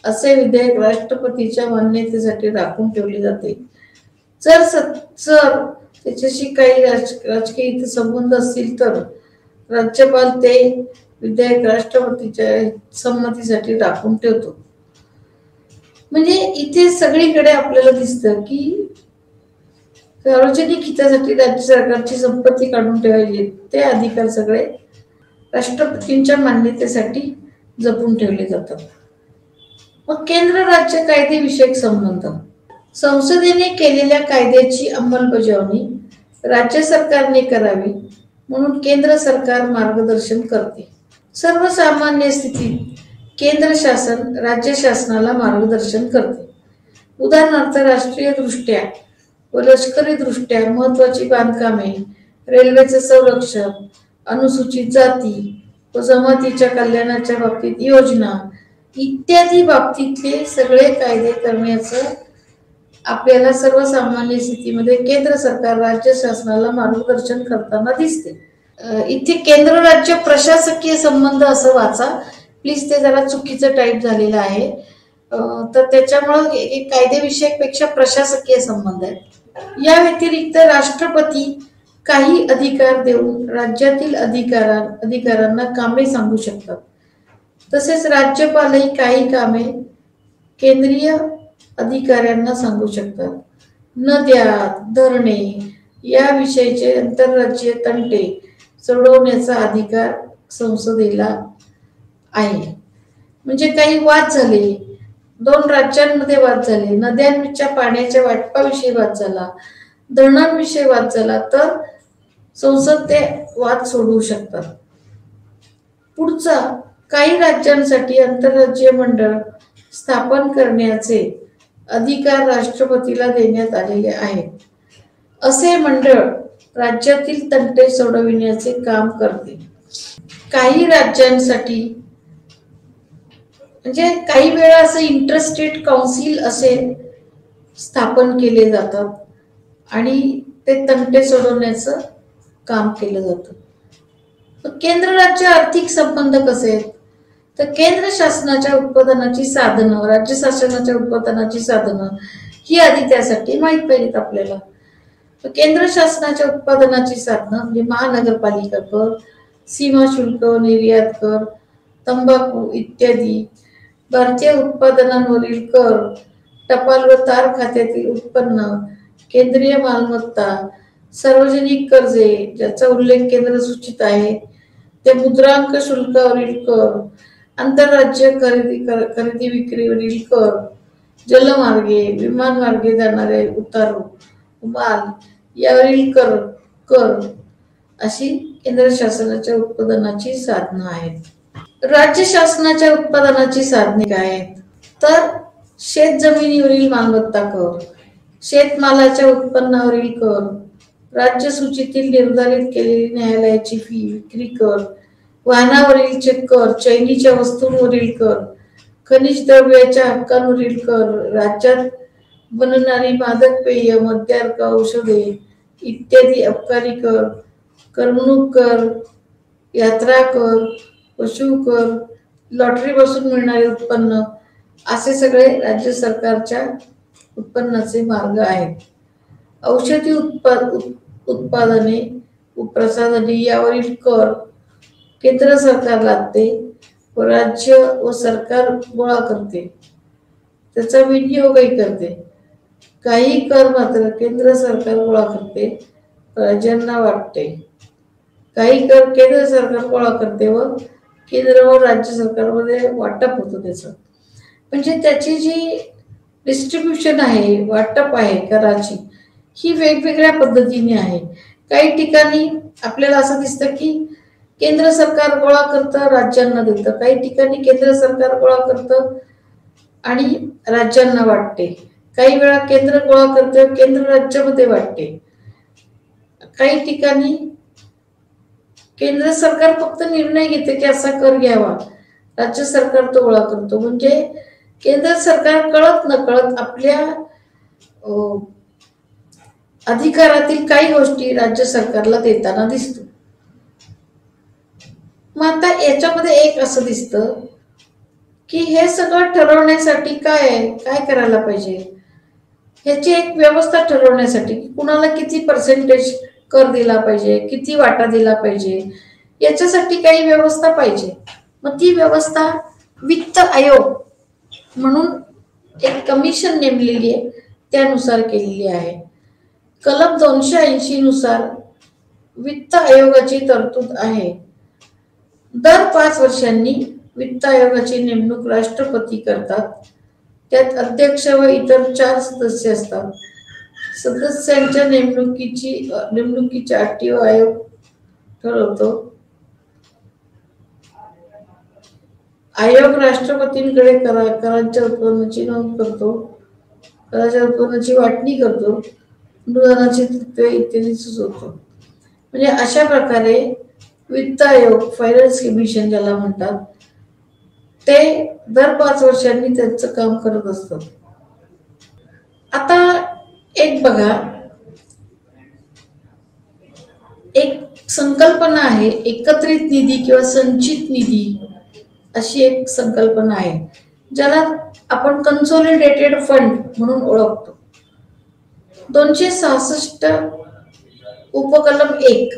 असे विधेयक राष्ट्रपतीच्या मान्यतेसाठी राखून ठेवले जाते. जर त्याच्याशी काही राजकीय हितसंबंध असतील तर राज्यपाल ते विधेयक राष्ट्रपतीच्या संमतीसाठी राखून ठेवतो. म्हणजे इथे सगळीकडे आपल्याला दिसतं की सार्वजनिक हितासाठी राज्य सरकारची संपत्ती काढून ठेवायची ते अधिकार सगळे राष्ट्रपतींच्या मान्यतेसाठी जपून ठेवले जातात. मग केंद्र राज्य कायदेविषयक संबंध. संसदेने केलेल्या कायद्याची अंमलबजावणी राज्य सरकारने करावी म्हणून केंद्र सरकार मार्गदर्शन करते. सर्वसामान्य स्थितीत केंद्र शासन राज्य शासनाला मार्गदर्शन करते. उदाहरणार्थ राष्ट्रीय दृष्ट्या व लष्करी दृष्ट्या महत्वाची बांधकामे, रेल्वेचे संरक्षण, अनुसूचित जाती व जमातीच्या कल्याणाच्या बाबतीत योजना इत्यादी बाबतीतले सगळे कायदे करण्याचं आपल्याला सर्वसामान्य स्थितीमध्ये केंद्र सरकार राज्य शासनाला मार्गदर्शन करताना दिसते. इथे केंद्र राज्य प्रशासकीय संबंध असं वाचा प्लीज, ते जरा चुकीचं टाईप झालेलं आहे. तर त्याच्यामुळे कायदेविषयक पेक्षा प्रशासकीय संबंध आहे. या व्यतिरिक्त राष्ट्रपती काही अधिकार देऊन राज्यातील अधिकाऱ्यांना कामे सांगू शकतात. तसेच राज्यपालही काही कामे केंद्रीय अधिकाऱ्यांना सांगू शकतात. नद्या, धरणे याविषयीचे आंतरराज्यीय तंटे सोडवण्याचा अधिकार संसदेला आहे. म्हणजे काही वाद झाले, 2 राज्यांमध्ये वाद झाले, नद्यांच्या पाण्याच्या वाटपाविषयी वाद झाला, धरणांविषयी वाद झाला तर संसद ते वाद सोडवू शकतात. पुढचा, काही राज्यांसाठी आंतरराज्यीय मंडळ स्थापन करण्याचे अधिकार राष्ट्रपतीला देण्यात आलेले आहेत. असे मंडळ राज्यातील तंटे सोडविण्याचे काम करते. काही राज्यांसाठी म्हणजे काही वेळा असे इंटरस्टेट काउन्सिल असे स्थापन केले जातात आणि ते तंटे सोडवण्याचं काम केलं जातं. केंद्र राज्य आर्थिक संबंध कसे आहेत तर केंद्र शासनाच्या उत्पादनाची साधनं, राज्य शासनाच्या उत्पादनाची साधनं ही आधी त्यासाठी माहित पाहिजेत आपल्याला. केंद्र शासनाच्या उत्पादनाची साधनं म्हणजे महानगरपालिका कर, सीमा शुल्क, निर्यात कर, तंबाखू इत्यादी, भारतीय उत्पादनांवरील कर, टपाल व तार खात्यातील उत्पन्न, केंद्रीय मालमत्ता, सार्वजनिक कर्जे ज्याचा उल्लेख केंद्र सूचित आहे ते मुद्रांक शुल्कावरील कर, आंतरराज्य खरेदी विक्रीवरील कर, जलमार्गे विमानमार्गे जाणारे उतारू माल यावरील कर कर अशी केंद्र शासनाच्या उत्पादनाची साधनं आहेत. राज्य शासनाच्या उत्पादनाची साधने काय आहेत? तर शेत जमिनीवरील मालमत्ता कर, शेतमालाच्या उत्पन्नावरील कर, राज्य सूचीतील निर्धारित केलेली न्यायालयाची फी विक्री कर, वाहनावरील कर, चैनीच्या वस्तूंवरील कर, खनिज द्रव्याच्या हक्कांवरील कर, राज्यात बनणारी मादक पेय, मद्यार्क औषधे इत्यादी अबकारी कर, करमणूक कर, यात्रा कर, पशु कर, लॉटरीपासून मिळणारे उत्पन्न असे सगळे राज्य सरकारच्या उत्पन्नाचे मार्ग आहेत. औषधी उत्पादने प्रसाधने यावरील कर केंद्र सरकार लागते व राज्य व सरकार गोळा करते, त्याचा विनियोगही करते. काही कर मात्र केंद्र सरकार गोळा करते, राज्यांना वाटते. काही कर केंद्र सरकार गोळा करते व केंद्र व राज्य सरकारमध्ये वाटप होतं त्याचं. म्हणजे त्याची जी डिस्ट्रीब्युशन आहे, वाटप आहे कराची, ही वेगवेगळ्या पद्धतीने आहे. काही ठिकाणी आपल्याला असं दिसतं की केंद्र सरकार गोळा करतं, राज्यांना देतं. काही ठिकाणी केंद्र सरकार गोळा करतं आणि राज्यांना वाटते. काही वेळा केंद्र गोळा करतं, केंद्र राज्यामध्ये वाटते. काही ठिकाणी केंद्र सरकार फक्त निर्णय घेते की असा कर घ्यावा, राज्य सरकार तो गोळा करतो. म्हणजे केंद्र सरकार कळत नकळत आपल्या अधिकारातील काही गोष्टी राज्य सरकारला देताना दिसतो. मग आता याच्यामध्ये एक असं दिसतं की हे सगळं ठरवण्यासाठी काय करायला पाहिजे, ह्याची एक व्यवस्था ठरवण्यासाठी कुणाला किती पर्सेंटेज कर दिला पाहिजे, किती वाटा दिला पाहिजे, याच्यासाठी काही व्यवस्था पाहिजे. मग ती व्यवस्था वित्त आयोग म्हणून एक कमिशन नेमलेली आहे, त्यानुसार केलेली आहे. कलम 280 नुसार वित्त आयोगाची तरतूद आहे. दर 5 वर्षांनी वित्त आयोगाची नेमणूक राष्ट्रपती करतात. त्यात अध्यक्ष व इतर 4 सदस्य असतात. सदस्यांच्या नेमणुकीच्या अटी व आयोग ठरवतो. आयोग राष्ट्रपतींकडे कराच्या उत्पन्नाची नोंद करतो, कराच्या उत्पन्नाची वाटणी करतो, अनुदानाची तत्त्वे इत्यादी सुचवतो. म्हणजे अशा प्रकारे वित्त आयोग, फायनान्स कमिशन ज्याला म्हणतात, ते दर 5 वर्षांनी त्यांचं काम करत असतात. आता एक बघा, एक संकल्पना आहे एकत्रित निधी किंवा संचित निधी अशी एक संकल्पना आहे, ज्याला आपण कन्सोलिडेटेड फंड म्हणून ओळखतो. 266 उपकलम 1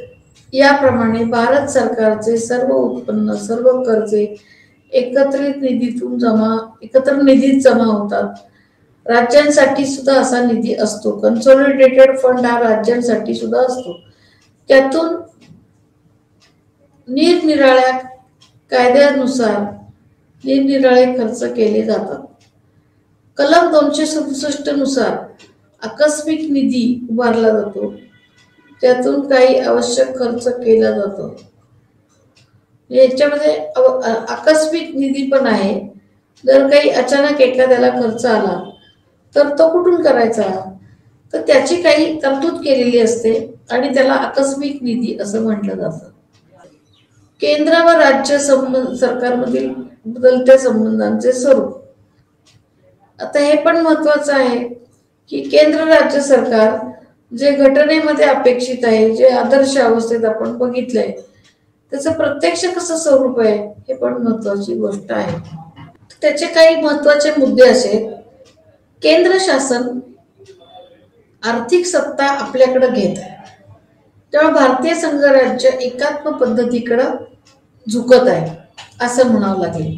याप्रमाणे भारत सरकारचे सर्व उत्पन्न, सर्व कर्जे एकत्र निधीत जमा होतात. राज्यांसाठी सुद्धा असा निधी असतो. कन्सोलिडेटेड फंड हा राज्यांसाठी सुद्धा असतो. त्यातून निरनिराळ्या कायद्यानुसार निरनिराळे खर्च केले जातात. कलम 267 नुसार आकस्मिक निधी उभारला जातो, त्यातून काही आवश्यक खर्च केला जातो. याच्यामध्ये आकस्मिक निधी पण आहे. जर काही अचानक एखाद्याला खर्च आला तर तो कुठून करायचा, तर त्याची काही तरतूद केलेली असते आणि त्याला आकस्मिक निधी असं म्हटलं जातं. केंद्र व राज्य सरकारमधील बदलत्या संबंधांचे स्वरूप. आता हे पण महत्वाचं आहे की केंद्र राज्य सरकार जे घटनेमध्ये अपेक्षित आहे, जे आदर्श अवस्थेत आपण बघितलंय, त्याचं प्रत्यक्ष कसं स्वरूप आहे हे पण महत्वाची गोष्ट आहे. त्याचे काही महत्वाचे मुद्दे असे, केंद्र शासन आर्थिक सत्ता आपल्याकडे घेत आहे, तेव्हा भारतीय संघराज्य एकात्म पद्धतीकडे झुकत आहे असं म्हणावं लागेल.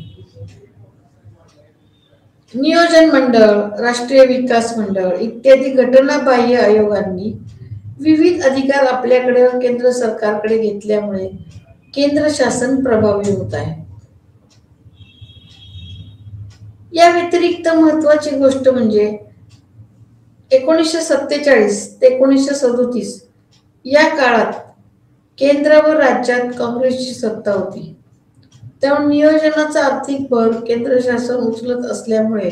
नियोजन मंडळ, राष्ट्रीय विकास मंडळ इत्यादी घटनाबाह्य आयोगांनी विविध अधिकार आपल्याकडे केंद्र सरकारकडे घेतल्यामुळे केंद्र शासन प्रभावी होत आहे. या व्यतिरिक्त महत्वाची गोष्ट म्हणजे 1947 ते 1937 या काळात केंद्र व राज्यात काँग्रेसची सत्ता होती. त्यामुळे नियोजनाचा आर्थिक भर केंद्र शासन उचलत असल्यामुळे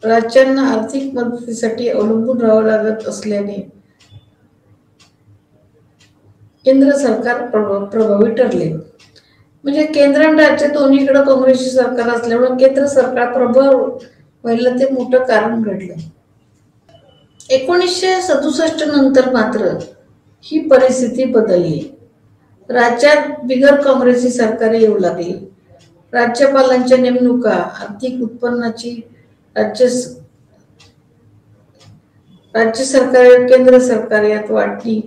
राज्यांना आर्थिक मदतीसाठी अवलंबून राहावं लागत असल्याने केंद्र सरकार प्रभावी ठरले. म्हणजे केंद्र आणि राज्य दोन्हीकडे काँग्रेसची सरकार असल्यामुळे केंद्र सरकार प्रभाव व्हायला ते मोठं कारण घडलं. 1967 नंतर मात्र ही परिस्थिती बदलली. राज्यात बिगर काँग्रेसी सरकारे येऊ लागली. राज्यपालांच्या नेमणुका, आर्थिक उत्पन्नाची राज्य सरकार केंद्र सरकार यात वाटणी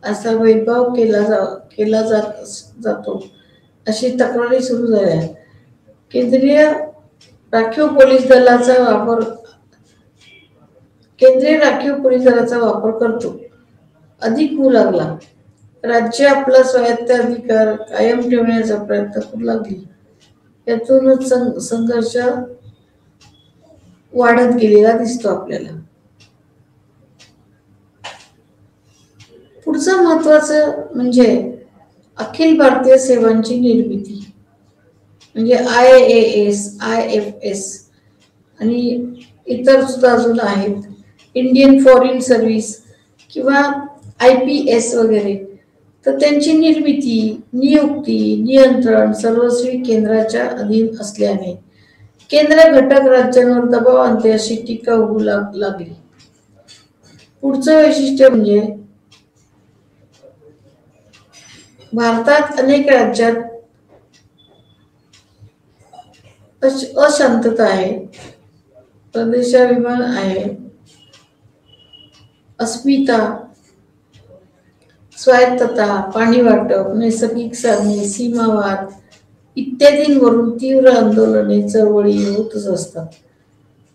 असा भेदभाव केला जातो अशी तक्रारी सुरू झाल्या. केंद्रीय राखीव पोलीस दलाचा वापर करतो अधिक होऊ लागला. राज्य आपला स्वायत्त अधिकार कायम ठेवण्याचा प्रयत्न करू लागली. यातूनच संघर्ष वाढत गेलेला दिसतो आपल्याला. पुढचं महत्वाचं म्हणजे अखिल भारतीय सेवांची निर्मिती, म्हणजे IAS, IFS आणि इतर सुद्धा अजून आहेत, इंडियन फॉरेन सर्व्हिस किंवा IPS वगैरे. तर त्यांची निर्मिती, नियुक्ती, नियंत्रण सर्वस्वी केंद्राच्या अधीन असल्याने केंद्र घटक राज्यांवर दबाव आणते अशी टीका होऊ लागली. पुढचं वैशिष्ट्य म्हणजे भारतात अनेक राज्यात अशांतता आहे, प्रदेशाभिमान आहे, अस्मिता, स्वायत्तता, पाणी वाटप, नैसर्गिक साधने, सीमावाद इत्यादींवरून तीव्र आंदोलने, चळवळी होतच असतात.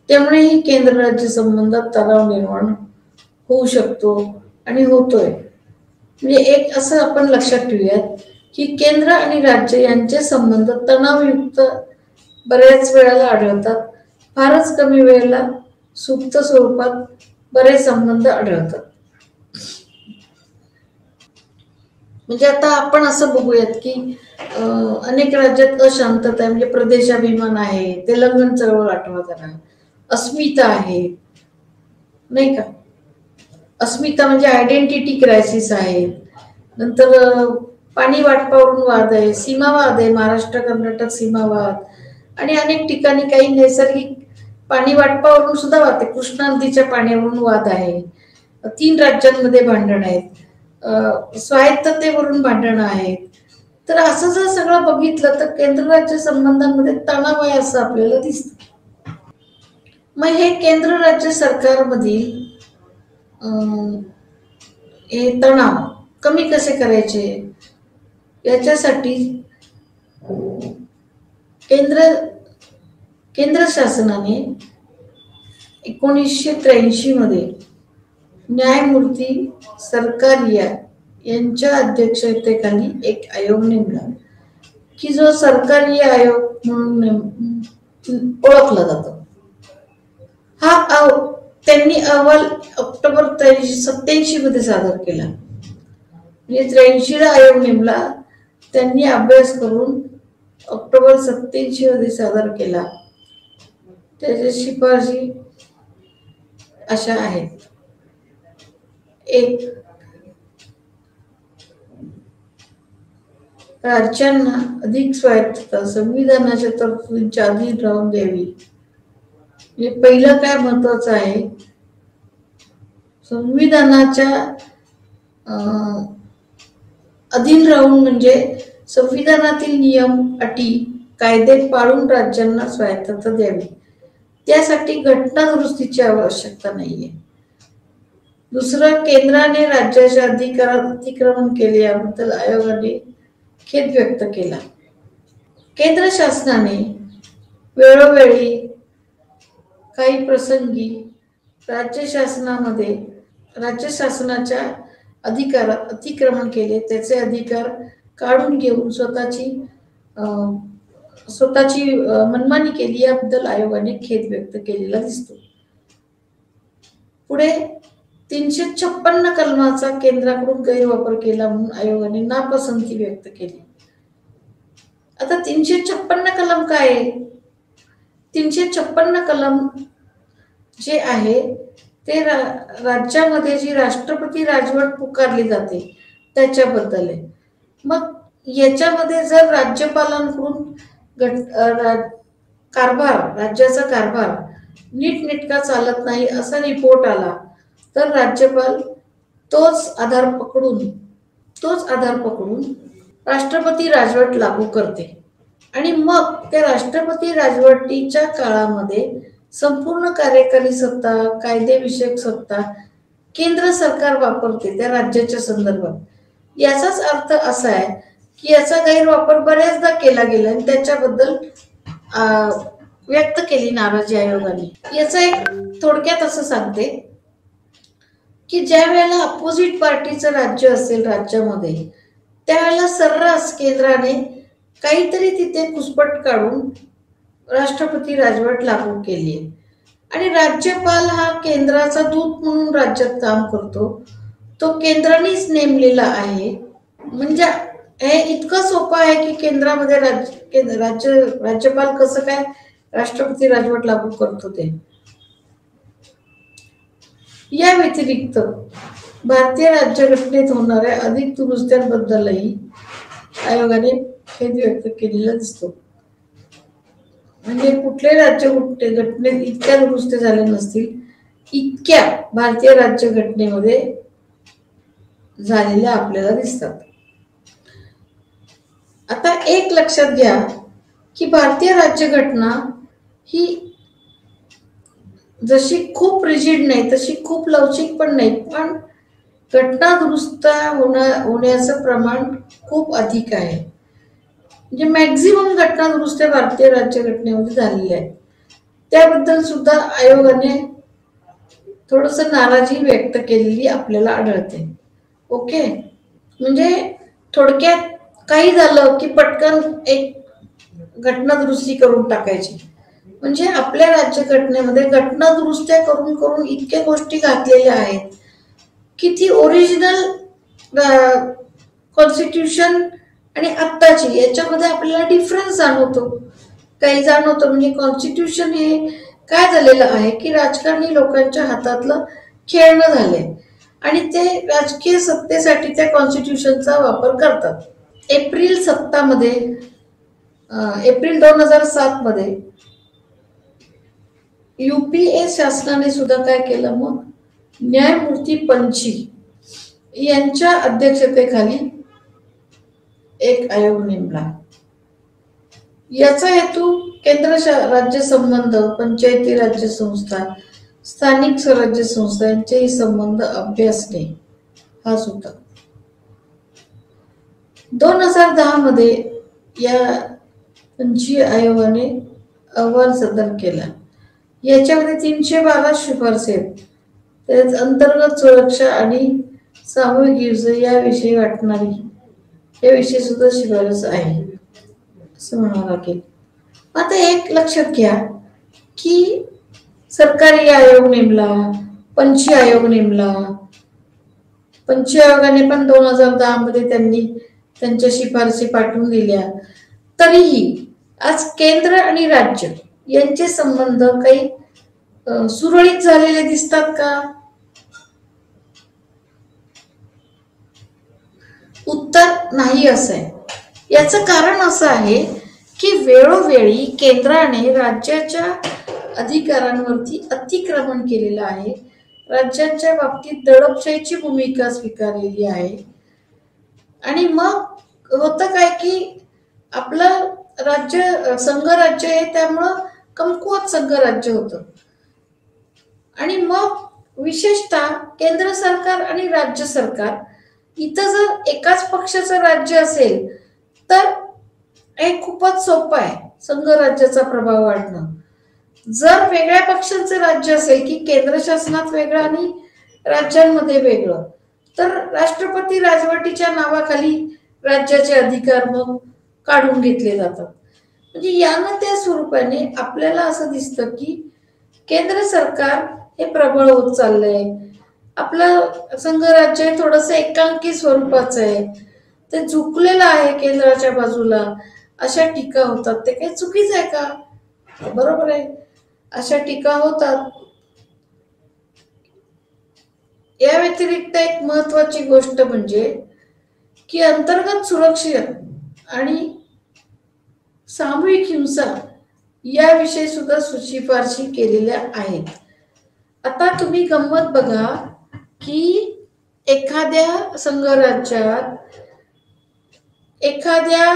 त्यामुळेही केंद्र राज्य संबंधात तणाव निर्माण होऊ शकतो आणि होतोय. म्हणजे एक असं आपण लक्षात ठेवूयात की केंद्र आणि राज्य यांचे संबंध तणावयुक्त बऱ्याच वेळेला आढळतात. फारच कमी वेळेला सुप्त स्वरूपात बरेच संबंध आढळतात. म्हणजे आता आपण असं बघूयात की अनेक राज्यात अशांतता आहे, म्हणजे प्रदेशाभिमान आहे, तेलंगण चळवळ आठवा जरा, अस्मिता आहे नाही का, अस्मिता म्हणजे आयडेंटिटी क्रायसिस आहे. नंतर पाणी वाटपावरून वाद आहे, सीमावाद आहे, महाराष्ट्र कर्नाटक सीमावाद, आणि अनेक ठिकाणी काही नैसर्गिक पाणी वाटपावरून सुद्धा वाद आहे, कृष्णा नदीच्या पाण्यावरून वाद आहे, 3 राज्यांमध्ये भांडण आहेत, स्वायत्ततेवरून भांडणं आहेत. तर असं जर सगळं बघितलं तर केंद्र राज्य संबंधांमध्ये तणाव आहे असं आपल्याला दिसतं. मग हे केंद्र राज्य सरकारमधील हे तणाव कमी कसे करायचे याच्यासाठी केंद्र शासनाने 1983 मध्ये न्यायमूर्ती सरकारिया यांच्या अध्यक्षतेखाली एक आयोग नेमला की जो सरकारी आयोग म्हणून ओळखला जातो. त्यांनी अहवाल ऑक्टोबर 1987 मध्ये सादर केला. म्हणजे 83 ला आयोग नेमला, त्यांनी अभ्यास करून ऑक्टोबर 1987 मध्ये सादर केला. त्याच्या शिफारशी अशा आहेत. 1. राज्यांना अधिक स्वायत्तता संविधानाच्या तरतुदींच्या अधीन राहून द्यावी. म्हणजे पहिलं काय महत्वाचं आहे, संविधानाच्या अधीन राहून म्हणजे संविधानातील नियम, अटी, कायदे पाळून राज्यांना स्वायत्तता द्यावी. त्यासाठी घटना दुरुस्तीची आवश्यकता नाहीये. दुसरं, केंद्राने राज्याच्या अधिकारात अतिक्रमण केले याबद्दल आयोगाने खेद व्यक्त केला. केंद्र शासनाने वेळोवेळी काही प्रसंगी राज्य शासनाच्या अतिक्रमण केले, त्याचे अधिकार काढून घेऊन स्वतःची मनमानी केली याबद्दल आयोगाने खेद व्यक्त केलेला दिसतो. पुढे 356 कलमाचा केंद्राकडून गैरवापर केला म्हणून आयोगाने नापसंती व्यक्त केली. आता 356 कलम काय आहे? 356 कलम जे आहे ते राज्यामध्ये जी राष्ट्रपती राजवट पुकारली जाते त्याच्याबद्दल आहे. मग याच्यामध्ये जर राज्यपालांकडून राज्याचा कारभार नीटनेटका चालत नाही असा रिपोर्ट आला तर राज्यपाल तोच आधार पकडून राष्ट्रपती राजवट लागू करते. आणि मग त्या राष्ट्रपती राजवटीच्या काळामध्ये संपूर्ण कार्यकारी सत्ता, कायदेविषयक सत्ता केंद्र सरकार वापरते त्या राज्याच्या संदर्भात. याचाच अर्थ असा आहे की याचा गैरवापर बऱ्याचदा केला गेला आणि त्याच्याबद्दल व्यक्त केली नाराजी आयोगाने. याचा एक थोडक्यात असं सांगते की ज्या वेळेला अपोजिट पार्टीचं राज्य असेल राज्यामध्ये त्यावेळेला सर्रास केंद्राने काहीतरी तिथे घुसपट काढून राष्ट्रपती राजवट लागू केली आहे. आणि राज्यपाल हा केंद्राचा दूत म्हणून राज्यात काम करतो, तो केंद्रानेच नेमलेला आहे. म्हणजे हे इतकं सोपं आहे की केंद्रामध्ये राज्यपाल कसं काय राष्ट्रपती राजवट लागू करतो ते. या व्यतिरिक्त भारतीय राज्यघटनेत होणाऱ्या अधिक दुरुस्त्यांबद्दलही आयोगाने खेद व्यक्त केलेला दिसतो. म्हणजे कुठले राज्यघटनेत इतक्या दुरुस्त्या झाल्या नसतील इतक्या भारतीय राज्यघटनेमध्ये झालेल्या आपल्याला दिसतात. आता एक लक्षात घ्या की भारतीय राज्यघटना ही जशी खूप रिजिड नाही तशी खूप लवचिक पण नाही, पण घटना दुरुस्त होण्याचं प्रमाण खूप अधिक आहे. म्हणजे मॅक्झिमम घटना दुरुस्त्या भारतीय राज्यघटनेमध्ये झालेल्या आहेत. त्याबद्दल सुद्धा आयोगाने थोडस नाराजी व्यक्त केलेली आपल्याला आढळते. ओके, म्हणजे थोडक्यात काही झालं की पटकन एक घटना दुरुस्ती करून टाकायची. म्हणजे आपल्या राज्यघटनेमध्ये घटना दुरुस्त्या करून करून इतक्या गोष्टी घातलेल्या आहेत की ती ओरिजिनल कॉन्स्टिट्यूशन आणि आत्ताची याच्यामध्ये आपल्याला डिफरन्स जाणवतो. म्हणजे कॉन्स्टिट्यूशन हे काय झालेलं आहे की राजकारणी लोकांच्या हातातलं खेळणं झालंय आणि ते राजकीय सत्तेसाठी त्या कॉन्स्टिट्यूशनचा वापर करतात. एप्रिल 2007 मध्ये UPA शासनाने सुद्धा काय केलं, मग न्यायमूर्ती पंची यांच्या अध्यक्षतेखाली एक आयोग नेमला. याचा हेतू केंद्र राज्य संबंध, पंचायती राज्य संस्था, स्थानिक स्वराज्य संस्था यांचेही संबंध अभ्यासणे हा होता. 2010 मध्ये या पंची आयोगाने अहवाल सादर केला. याच्यामध्ये 312 शिफारसी आहेत. त्यात अंतर्गत सुरक्षा आणि सामूहिक युद्ध याविषयी सुद्धा शिफारस आहे असं म्हणावं लागेल. आता एक लक्षात घ्या की सरकारी आयोग नेमला, पंची आयोग नेमला. पंची आयोगाने पण 2010 मध्ये त्यांनी त्यांच्या शिफारसी पाठवून दिल्या. तरीही आज केंद्र आणि राज्य यांचे संबंध काही सुरळीत झालेले दिसतात का? उत्तर नाही असं आहे. याचं कारण असं आहे की वेळोवेळी केंद्राने राज्याच्या अधिकारांवरती अतिक्रमण केलेलं आहे. राज्यांच्या बाबतीत दडपशाहीची भूमिका स्वीकारलेली आहे. आणि मग होतं काय की आपलं संघराज्य आहे त्यामुळं कमकुवत संघराज्य होतं. आणि मग विशेषतः केंद्र सरकार आणि राज्य सरकार इथं जर एकाच पक्षाचं राज्य असेल तर हे खूपच सोपं आहे संघराज्याचा प्रभाव वाढणं. जर वेगळ्या पक्षांचं राज्य असेल की केंद्र शासनात वेगळं आणि राज्यांमध्ये वेगळं तर राष्ट्रपती राजवटीच्या नावाखाली राज्याचे अधिकार मग काढून घेतले जातात. म्हणजे यानं त्या स्वरूपाने आपल्याला असं दिसतं की केंद्र सरकार हे प्रबळ होत चाललंय. आपलं संघराज्य हे थोडंसं एकांकी स्वरूपाचं आहे, ते झुकलेलं आहे केंद्राच्या बाजूला, अशा टीका होतात. ते काही चुकीचं आहे का? बरोबर आहे, अशा टीका होतात. या व्यतिरिक्त एक महत्वाची गोष्ट म्हणजे की अंतर्गत सुरक्षा आणि सामूहिक हिंसा याविषयी सुद्धा शिफारशी केलेल्या आहेत. आता तुम्ही गंमत बघा की एखाद्या संघराज्यात एखाद्या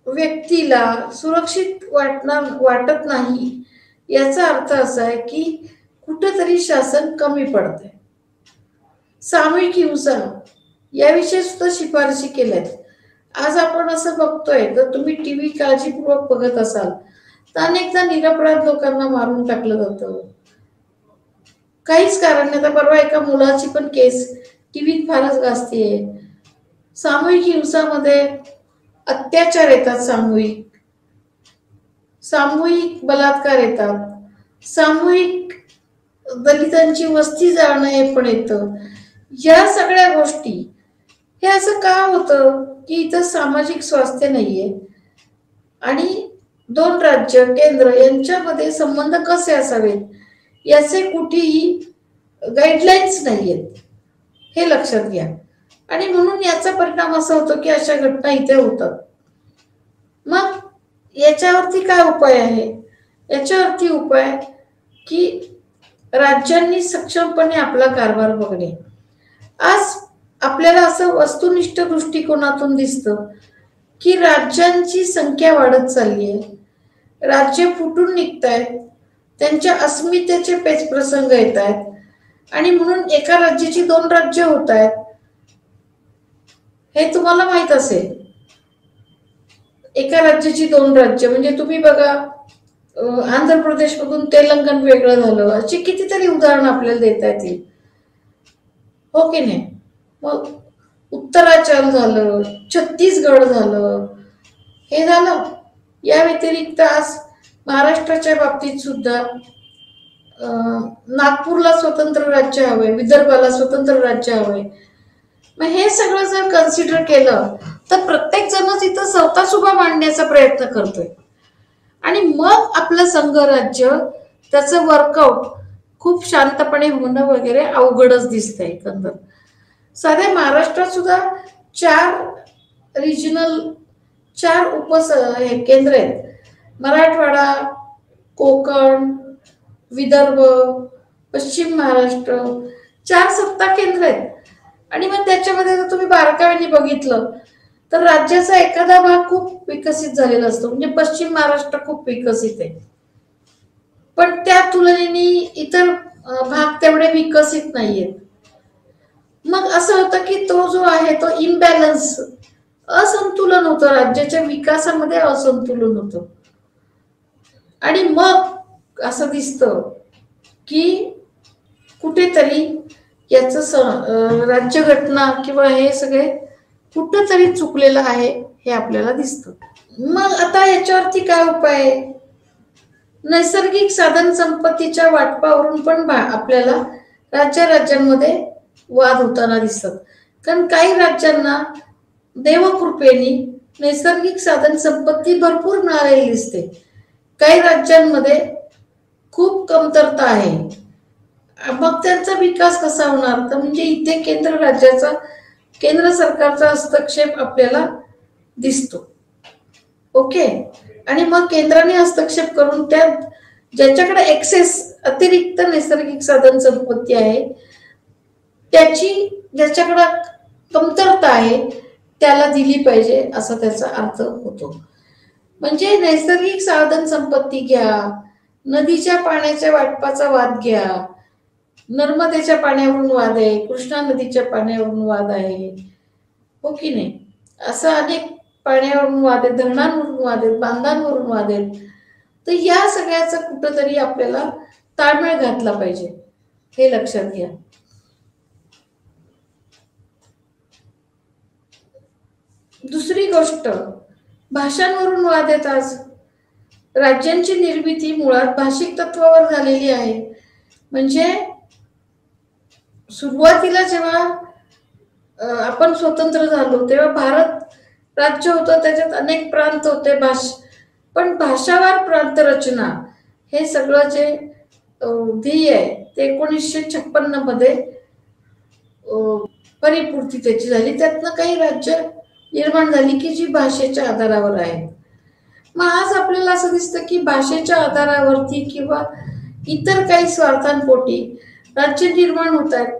व्यक्तीला सुरक्षित वाटत नाही, याचा अर्थ असा आहे की कुठेतरी शासन कमी पडते. सामूहिक हिंसा याविषयी सुद्धा शिफारशी केल्यात. आज आपण असं बघतोय, तर तुम्ही टीव्ही काळजीपूर्वक बघत असाल तर अनेकदा निरपराध लोकांना मारून टाकलं जातं, काहीच कारण नाही. तर परवा एका मुलाची पण केस टीव्हीत फारच गाजतीये. सामूहिक हिंसामध्ये अत्याचार येतात, सामूहिक सामूहिक बलात्कार येतात, सामूहिक दलितांची वस्ती जाळणं हे पण येतं. या सगळ्या गोष्टी, हे असं का होतं की इथं सामाजिक स्वास्थ्य नाहीये आणि दोन राज्य केंद्र यांच्यामध्ये संबंध कसे असावेत याचे कुठेही गाईडलाईन्स नाहीयेत, हे लक्षात घ्या. आणि म्हणून याचा परिणाम असा होतो की अशा घटना इथे होतात. मग याच्यावरती काय उपाय आहे? याच्यावरती उपाय की राज्यांनी सक्षमपणे आपला कारभार बघणे. आज आपल्याला असं वस्तुनिष्ठ दृष्टिकोनातून दिसतं की राज्यांची संख्या वाढत चालली आहे, राज्य फुटून निघत आहेत, त्यांच्या अस्मितेचे पेच प्रसंग येत आहेत आणि म्हणून एका राज्याची दोन राज्य होत आहेत. हे तुम्हाला माहित असेल, एका राज्याची दोन राज्य म्हणजे तुम्ही बघा, आंध्र प्रदेश मधून तेलंगण वेगळं झालं, अशी कितीतरी उदाहरणं आपल्याला देता येतील, हो की नाही? मग उत्तराखंड झालं, छत्तीसगड झालं, हे झालं. या व्यतिरिक्त आज महाराष्ट्राच्या बाबतीत सुद्धा नागपूरला स्वतंत्र राज्य हवंय, विदर्भाला स्वतंत्र राज्य हवंय. मग हे सगळं जर कन्सिडर केलं तर प्रत्येक जण तिथं स्वतःसुभा मांडण्याचा प्रयत्न करतोय आणि मग आपलं संघराज्य त्याचं वर्कआउट खूप शांतपणे होणं वगैरे अवघडच दिसतंय. एकंदर साध्या महाराष्ट्रात सुद्धा 4 रिजनल 4 हे केंद्र आहेत: मराठवाडा, कोकण, विदर्भ, पश्चिम महाराष्ट्र, 4 सत्ता केंद्र आहेत. आणि मग त्याच्यामध्ये जर तुम्ही बारकाव्याने बघितलं तर राज्याचा एखादा भाग खूप विकसित झालेला असतो, म्हणजे पश्चिम महाराष्ट्र खूप विकसित आहे, पण त्या तुलनेने इतर भाग तेवढे विकसित नाहीयेत. मग असं होतं की तो जो आहे तो इम्बॅलन्स, असंतुलन होतं, राज्याच्या विकासामध्ये असंतुलन होतं. आणि मग असं दिसतं की कुठेतरी याचं राज्यघटना किंवा हे सगळे कुठंतरी चुकलेलं आहे, हे आपल्याला दिसतं. मग आता याच्यावरती काय उपाय आहे? नैसर्गिक साधन संपत्तीच्या वाटपावरून पण आपल्याला राज्यांमध्ये वाद होताना दिसतात. कारण काही राज्यांना देवकृपेने नैसर्गिक साधन संपत्ती भरपूर मिळालेली दिसते, काही राज्यांमध्ये खूप कमतरता आहे. मग त्यांचा विकास कसा होणार? तर म्हणजे इथे केंद्र सरकारचा हस्तक्षेप आपल्याला दिसतो. ओके. आणि मग केंद्राने हस्तक्षेप करून त्या ज्याच्याकडे एक्सेस अतिरिक्त नैसर्गिक साधन संपत्ती आहे, त्याची ज्याच्याकडे कमतरता आहे त्याला दिली पाहिजे, असा त्याचा अर्थ होतो. म्हणजे नैसर्गिक साधन संपत्ती घ्या, नदीच्या पाण्याच्या वाटपाचा वाद घ्या, नर्मदेच्या पाण्यावरून वाद आहे, कृष्णा नदीच्या पाण्यावरून वाद आहे, हो की नाही? असं अनेक पाण्यावरून वाद आहेत, धरणांवरून वाद आहेत, बांधांवरून वाद आहेत. तर या सगळ्याचा कुठंतरी आपल्याला ताळमेळ घातला पाहिजे, हे लक्षात घ्या. दुसरी गोष्ट, भाषांवरून वाद आहेत आज. राज्यांची निर्मिती मुळात भाषिक तत्वावर झालेली आहे. म्हणजे सुरुवातीला जेव्हा आपण स्वतंत्र झालो तेव्हा भारत राज्य होतं, त्याच्यात अनेक प्रांत होते, पण भाषावार प्रांत रचना हे सगळं जे ध्येय आहे ते 1956 मध्ये परिपूर्ती त्याची झाली. त्यातनं काही राज्य निर्माण झाली की जी भाषेच्या आधारावर आहे. मग आज आपल्याला असं दिसतं की भाषेच्या आधारावरती किंवा इतर काही स्वार्थांपोटी राज्य निर्माण होत आहेत.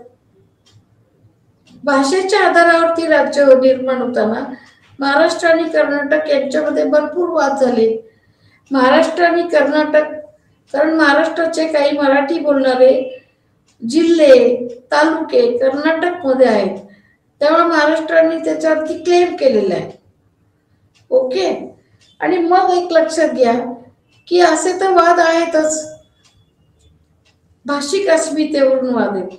भाषेच्या आधारावरती राज्य निर्माण होताना महाराष्ट्र आणि कर्नाटक यांच्यामध्ये भरपूर वाद झाले. महाराष्ट्र आणि कर्नाटक, कारण महाराष्ट्राचे काही मराठी बोलणारे जिल्हे तालुके कर्नाटक मध्ये आहेत, त्यामुळे महाराष्ट्राने त्याच्यावरती क्लेम केलेला आहे. ओके. आणि मग एक लक्षात घ्या की असे तर वाद आहेतच, भाषिक अस्मितेवरून वाद आहेत.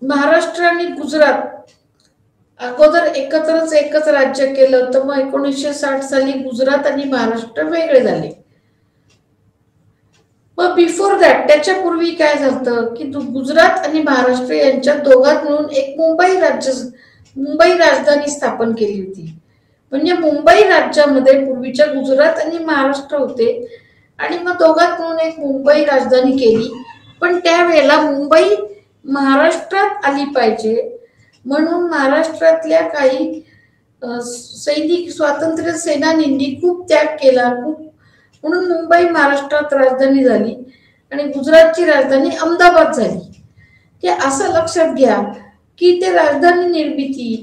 महाराष्ट्र आणि गुजरात अगोदर एकच राज्य केलं, तर मग 1960 साली गुजरात आणि महाराष्ट्र वेगळे झाले. मग बिफोर दॅट, त्याच्या पूर्वी काय झालं की गुजरात आणि महाराष्ट्र यांच्या दोघात मिळून एक मुंबई राजधानी स्थापन केली होती. म्हणजे मुंबई राज्यामध्ये पूर्वीच्या गुजरात आणि महाराष्ट्र होते आणि मग दोघात मिळून एक मुंबई राजधानी केली. पण त्यावेळेला मुंबई महाराष्ट्रात आली पाहिजे म्हणून महाराष्ट्रातल्या काही सैनिक स्वातंत्र्य सेनानींनी खूप त्याग केला, म्हणून मुंबई महाराष्ट्रात राजधानी झाली आणि गुजरातची राजधानी अहमदाबाद झाली. ते असं लक्षात घ्या की ते राजधानी निर्मिती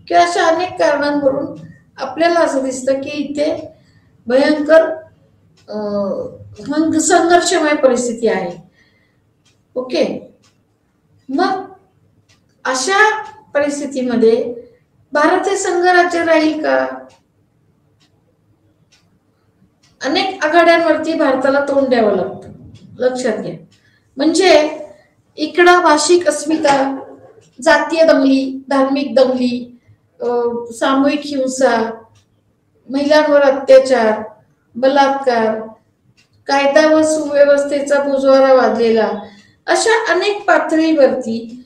किंवा अशा अनेक कारणांवरून आपल्याला असं दिसतं की इथे भयंकर संघर्षमय परिस्थिती आहे. ओके. मग अशा परिस्थितीमध्ये भारत हे संघराज्य राहील का? अनेक आघाड्यांवरती भारताला तोंड द्यावं लागतं, लक्षात घ्या. म्हणजे इकडं भाषिक अस्मिता, जातीय दंगली, धार्मिक दंगली, सामूहिक हिंसा, महिलांवर अत्याचार, बलात्कार, कायदा व सुव्यवस्थेचा बुजवारा वाजलेला, अशा अनेक पातळीवरती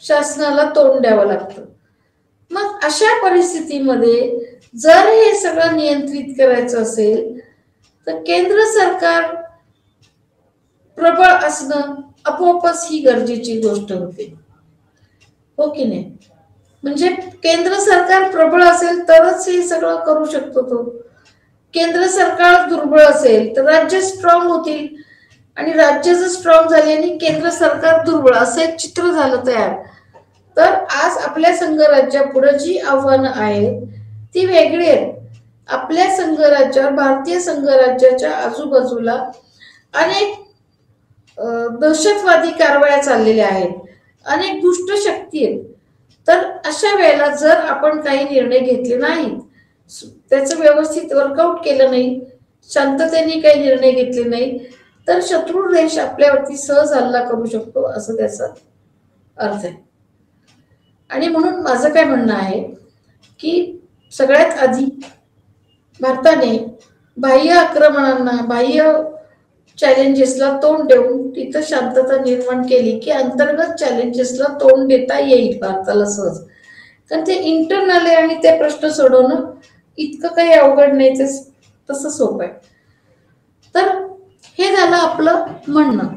शासनाला तोंड द्यावं लागतं. मग अशा परिस्थितीमध्ये जर हे सगळं नियंत्रित करायचं असेल तर केंद्र सरकार प्रबळ असणं आपोआपच ही गरजेची गोष्ट होते. हो की नाही? म्हणजे केंद्र सरकार प्रबळ असेल तरच हे सगळं करू शकतो तो. केंद्र सरकार दुर्बळ असेल तर राज्य स्ट्रॉंग होतील आणि राज्य जर स्ट्रॉंग झाले आणि केंद्र सरकार दुर्बळ, असं एक चित्र झालं तयार. तर आज आपल्या संघराज्यापुढे जी आव्हानं आहेत ती वेगळी आहेत. आपल्या संघराज्यावर, भारतीय संघराज्याच्या आजूबाजूला अनेक दहशतवादी कारवाया चाललेल्या आहेत, अनेक दुष्ट शक्ती आहेत. तर अशा वेळेला जर आपण काही निर्णय घेतले नाहीत, त्याचं व्यवस्थित वर्कआउट केलं नाही, शांततेने काही निर्णय घेतले नाही, तर शत्रू देश आपल्यावरती सहज हल्ला करू शकतो, असं त्याचा अर्थ आहे. आणि म्हणून माझं काय म्हणणं आहे की सगळ्यात आधी भारताने बाह्य आक्रमणांना, बाह्य चॅलेंजेसला तोंड देऊन तिथं शांतता निर्माण केली की अंतर्गत चॅलेंजेसला तोंड देता येईल भारताला सहज. कारण ते इंटरनल आहे आणि ते प्रश्न सोडवणं इतकं काही अवघड नाही, ते तसं सोपं आहे. तर हे झालं आपलं म्हणणं.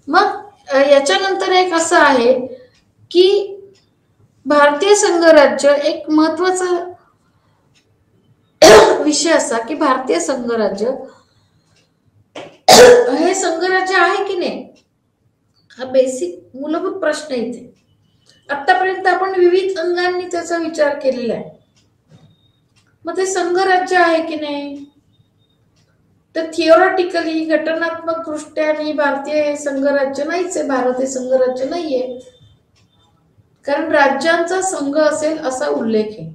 मग याच्यानंतर एक असं आहे की भारतीय संघराज्य एक महत्वाचा विषय असा की भारतीय संघराज्य हे संघराज्य आहे की नाही, हा बेसिक मूलभूत प्रश्न इथे. आतापर्यंत आपण विविध अंगांनी त्याचा विचार केलेला आहे. मग ते संघराज्य आहे की नाही, तर थिओरिटिकली घटनात्मक दृष्ट्या भारतीय संघराज्य नाहीच आहे, भारत हे संघराज्य नाहीये, कारण राज्यांचा संघ असेल असा उल्लेख आहे.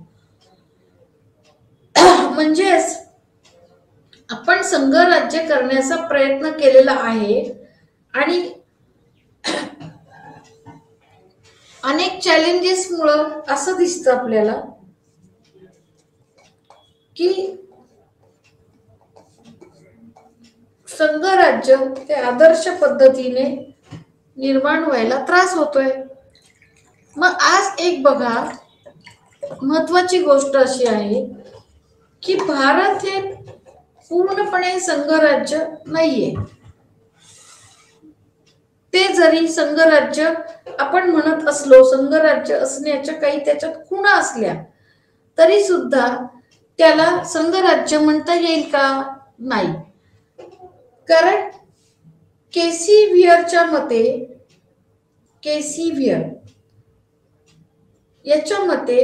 म्हणजेच आपण संघराज्य करण्याचा प्रयत्न केलेला आहे आणि अनेक चॅलेंजेसमुळं असं दिसतं आपल्याला की संघराज्य ते आदर्श पद्धतीने निर्माण व्हायला त्रास होतोय. मग आज एक बघा, महत्वाची गोष्ट अशी आहे की भारत हे पूर्णपणे संघराज्य नाहीये. ते जरी संघराज्य आपण म्हणत असलो, संघराज्य असण्याच्या काही त्याच्यात खुणा असल्या तरी सुद्धा त्याला संघराज्य म्हणता येईल का? नाही. कारण केसी व्हियरच्या मते, केसी व्हियर याच्या मते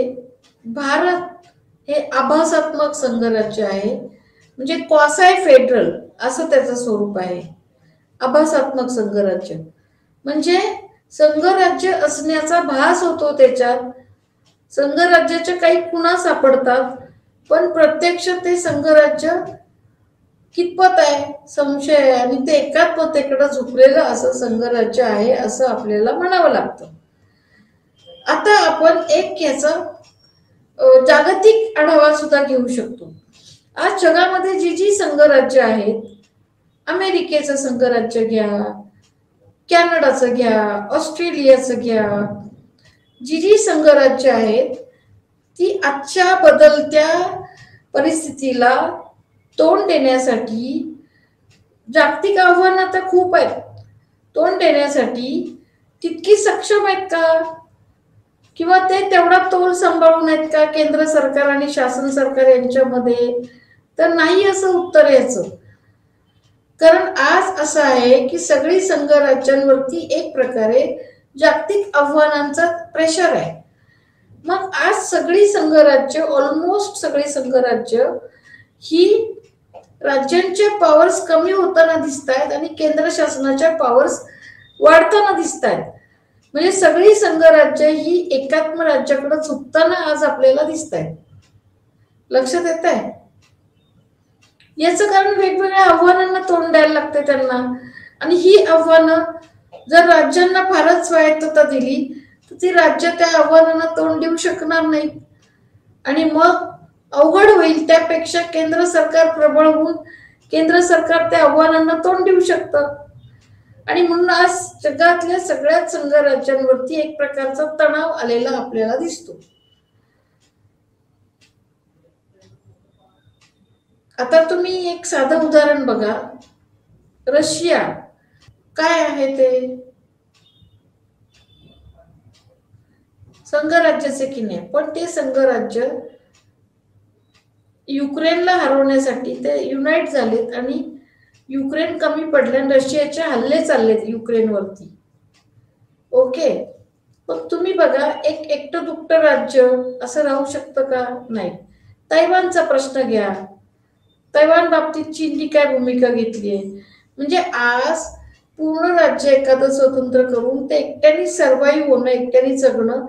भारत हे आभासात्मक संघराज्य आहे, म्हणजे क्वासाय फेडरल असं त्याचं स्वरूप आहे. आभासात्मक संघराज्य म्हणजे संघराज्य असण्याचा भास होतो, त्याच्यात संघराज्याच्या काही खुणा सापडतात, पण प्रत्यक्ष ते संघराज्य कितपत आहे संशय आहे, आणि ते एकात्मतेकडे झुकलेलं असं संघराज्य आहे असं आपल्याला म्हणावं लागतं. आता आपण एक याचा जागतिक आढावा सुद्धा घेऊ शकतो. आज जगामध्ये जी जी संघराज्य आहेत, अमेरिकेचं संघराज्य घ्या, कॅनडाचं घ्या, ऑस्ट्रेलियाचं घ्या, जी जी संघराज्य आहेत ती आजच्या बदलत्या परिस्थितीला तोंड देण्यासाठी, जागतिक आव्हानं तर खूप आहेत, तोंड देण्यासाठी तितकी सक्षम आहेत का? किंवा ते तेवढा तोल सांभाळून आहेत का केंद्र सरकार आणि शासन सरकार यांच्यामध्ये? तर नाही असं उत्तर याचं. कारण आज असं आहे की सगळी संघराज्यांवरती एक प्रकारे जागतिक आव्हानांचा प्रेशर आहे. मग आज सगळी संघराज्य, ऑलमोस्ट सगळी संघराज्य ही राज्यांचे पॉवर्स कमी होताना दिसत आहेत आणि केंद्र शासनाच्या पॉवर्स वाढताना दिसत आहेत. म्हणजे सगळी संघराज्य ही एकात्म राज्याकडे झुकताना आज आपल्याला दिसत आहेत. लक्षात येत आहे? याचं कारण वेगवेगळ्या आव्हानांना तोंड द्यायला लागते त्यांना, आणि ही आव्हानं जर राज्यांना फारच स्वायत्तता दिली तर ती राज्य त्या आव्हानांना तोंड देऊ शकणार नाही, आणि मग अवघड होईल. त्यापेक्षा केंद्र सरकार प्रबळ होऊन केंद्र सरकार त्या आव्हानांना तोंड देऊ शकतं. आणि म्हणून आज जगातल्या सगळ्याच संघराज्यांवरती एक प्रकारचा तणाव आलेला आपल्याला दिसतो. आता तुम्ही एक साधं उदाहरण बघा, रशिया काय आहे, ते संघराज्याचे की नाही, पण ते संघराज्य युक्रेनला हरवण्यासाठी ते युनाइट झालेत, आणि युक्रेन कमी पडल्याने रशियाचे हल्ले चाललेत युक्रेनवरती. ओके, मग तुम्ही बघा, एक एकटं दुकटं राज्य असं राहू शकतं का? नाही. तैवानचा प्रश्न घ्या, तैवान बाबतीत चीननी काय भूमिका घेतली आहे? म्हणजे आज पूर्ण राज्य एखादं स्वतंत्र करून ते एकट्याने सर्वाईव्ह होणं, एकट्याने जगणं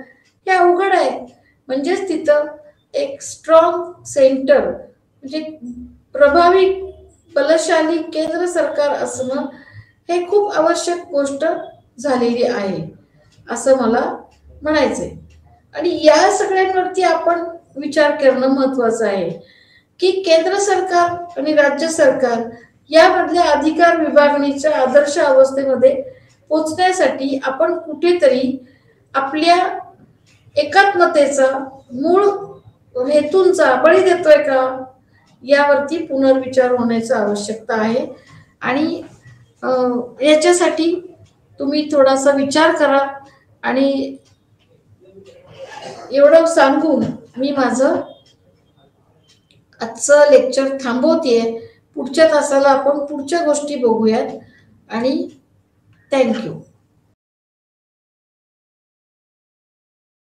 हे अवघड आहे. म्हणजेच तिथं एक स्ट्रॉंग सेंटर, म्हणजे प्रभावी बलशाली केंद्र सरकार असणं हे खूप आवश्यक गोष्ट झालेली आहे असं मला म्हणायचंय. आणि या सगळ्यांवरती आपण विचार करणं महत्वाचं आहे की केंद्र सरकार आणि राज्य सरकार यामधल्या अधिकार विभागणीच्या आदर्श अवस्थेमध्ये पोचण्यासाठी आपण कुठेतरी आपल्या एकात्मतेचा, मूळ हेतूंचा बळी देतोय का, यावरती पुनर्विचार होण्याची आवश्यकता आहे. आणि याच्यासाठी तुम्ही थोडासा विचार करा. आणि एवढं सांगून मी माझं आजचं लेक्चर थांबवतेय. पुढच्या तासाला आपण पुढच्या गोष्टी बघूयात, आणि थँक्यू.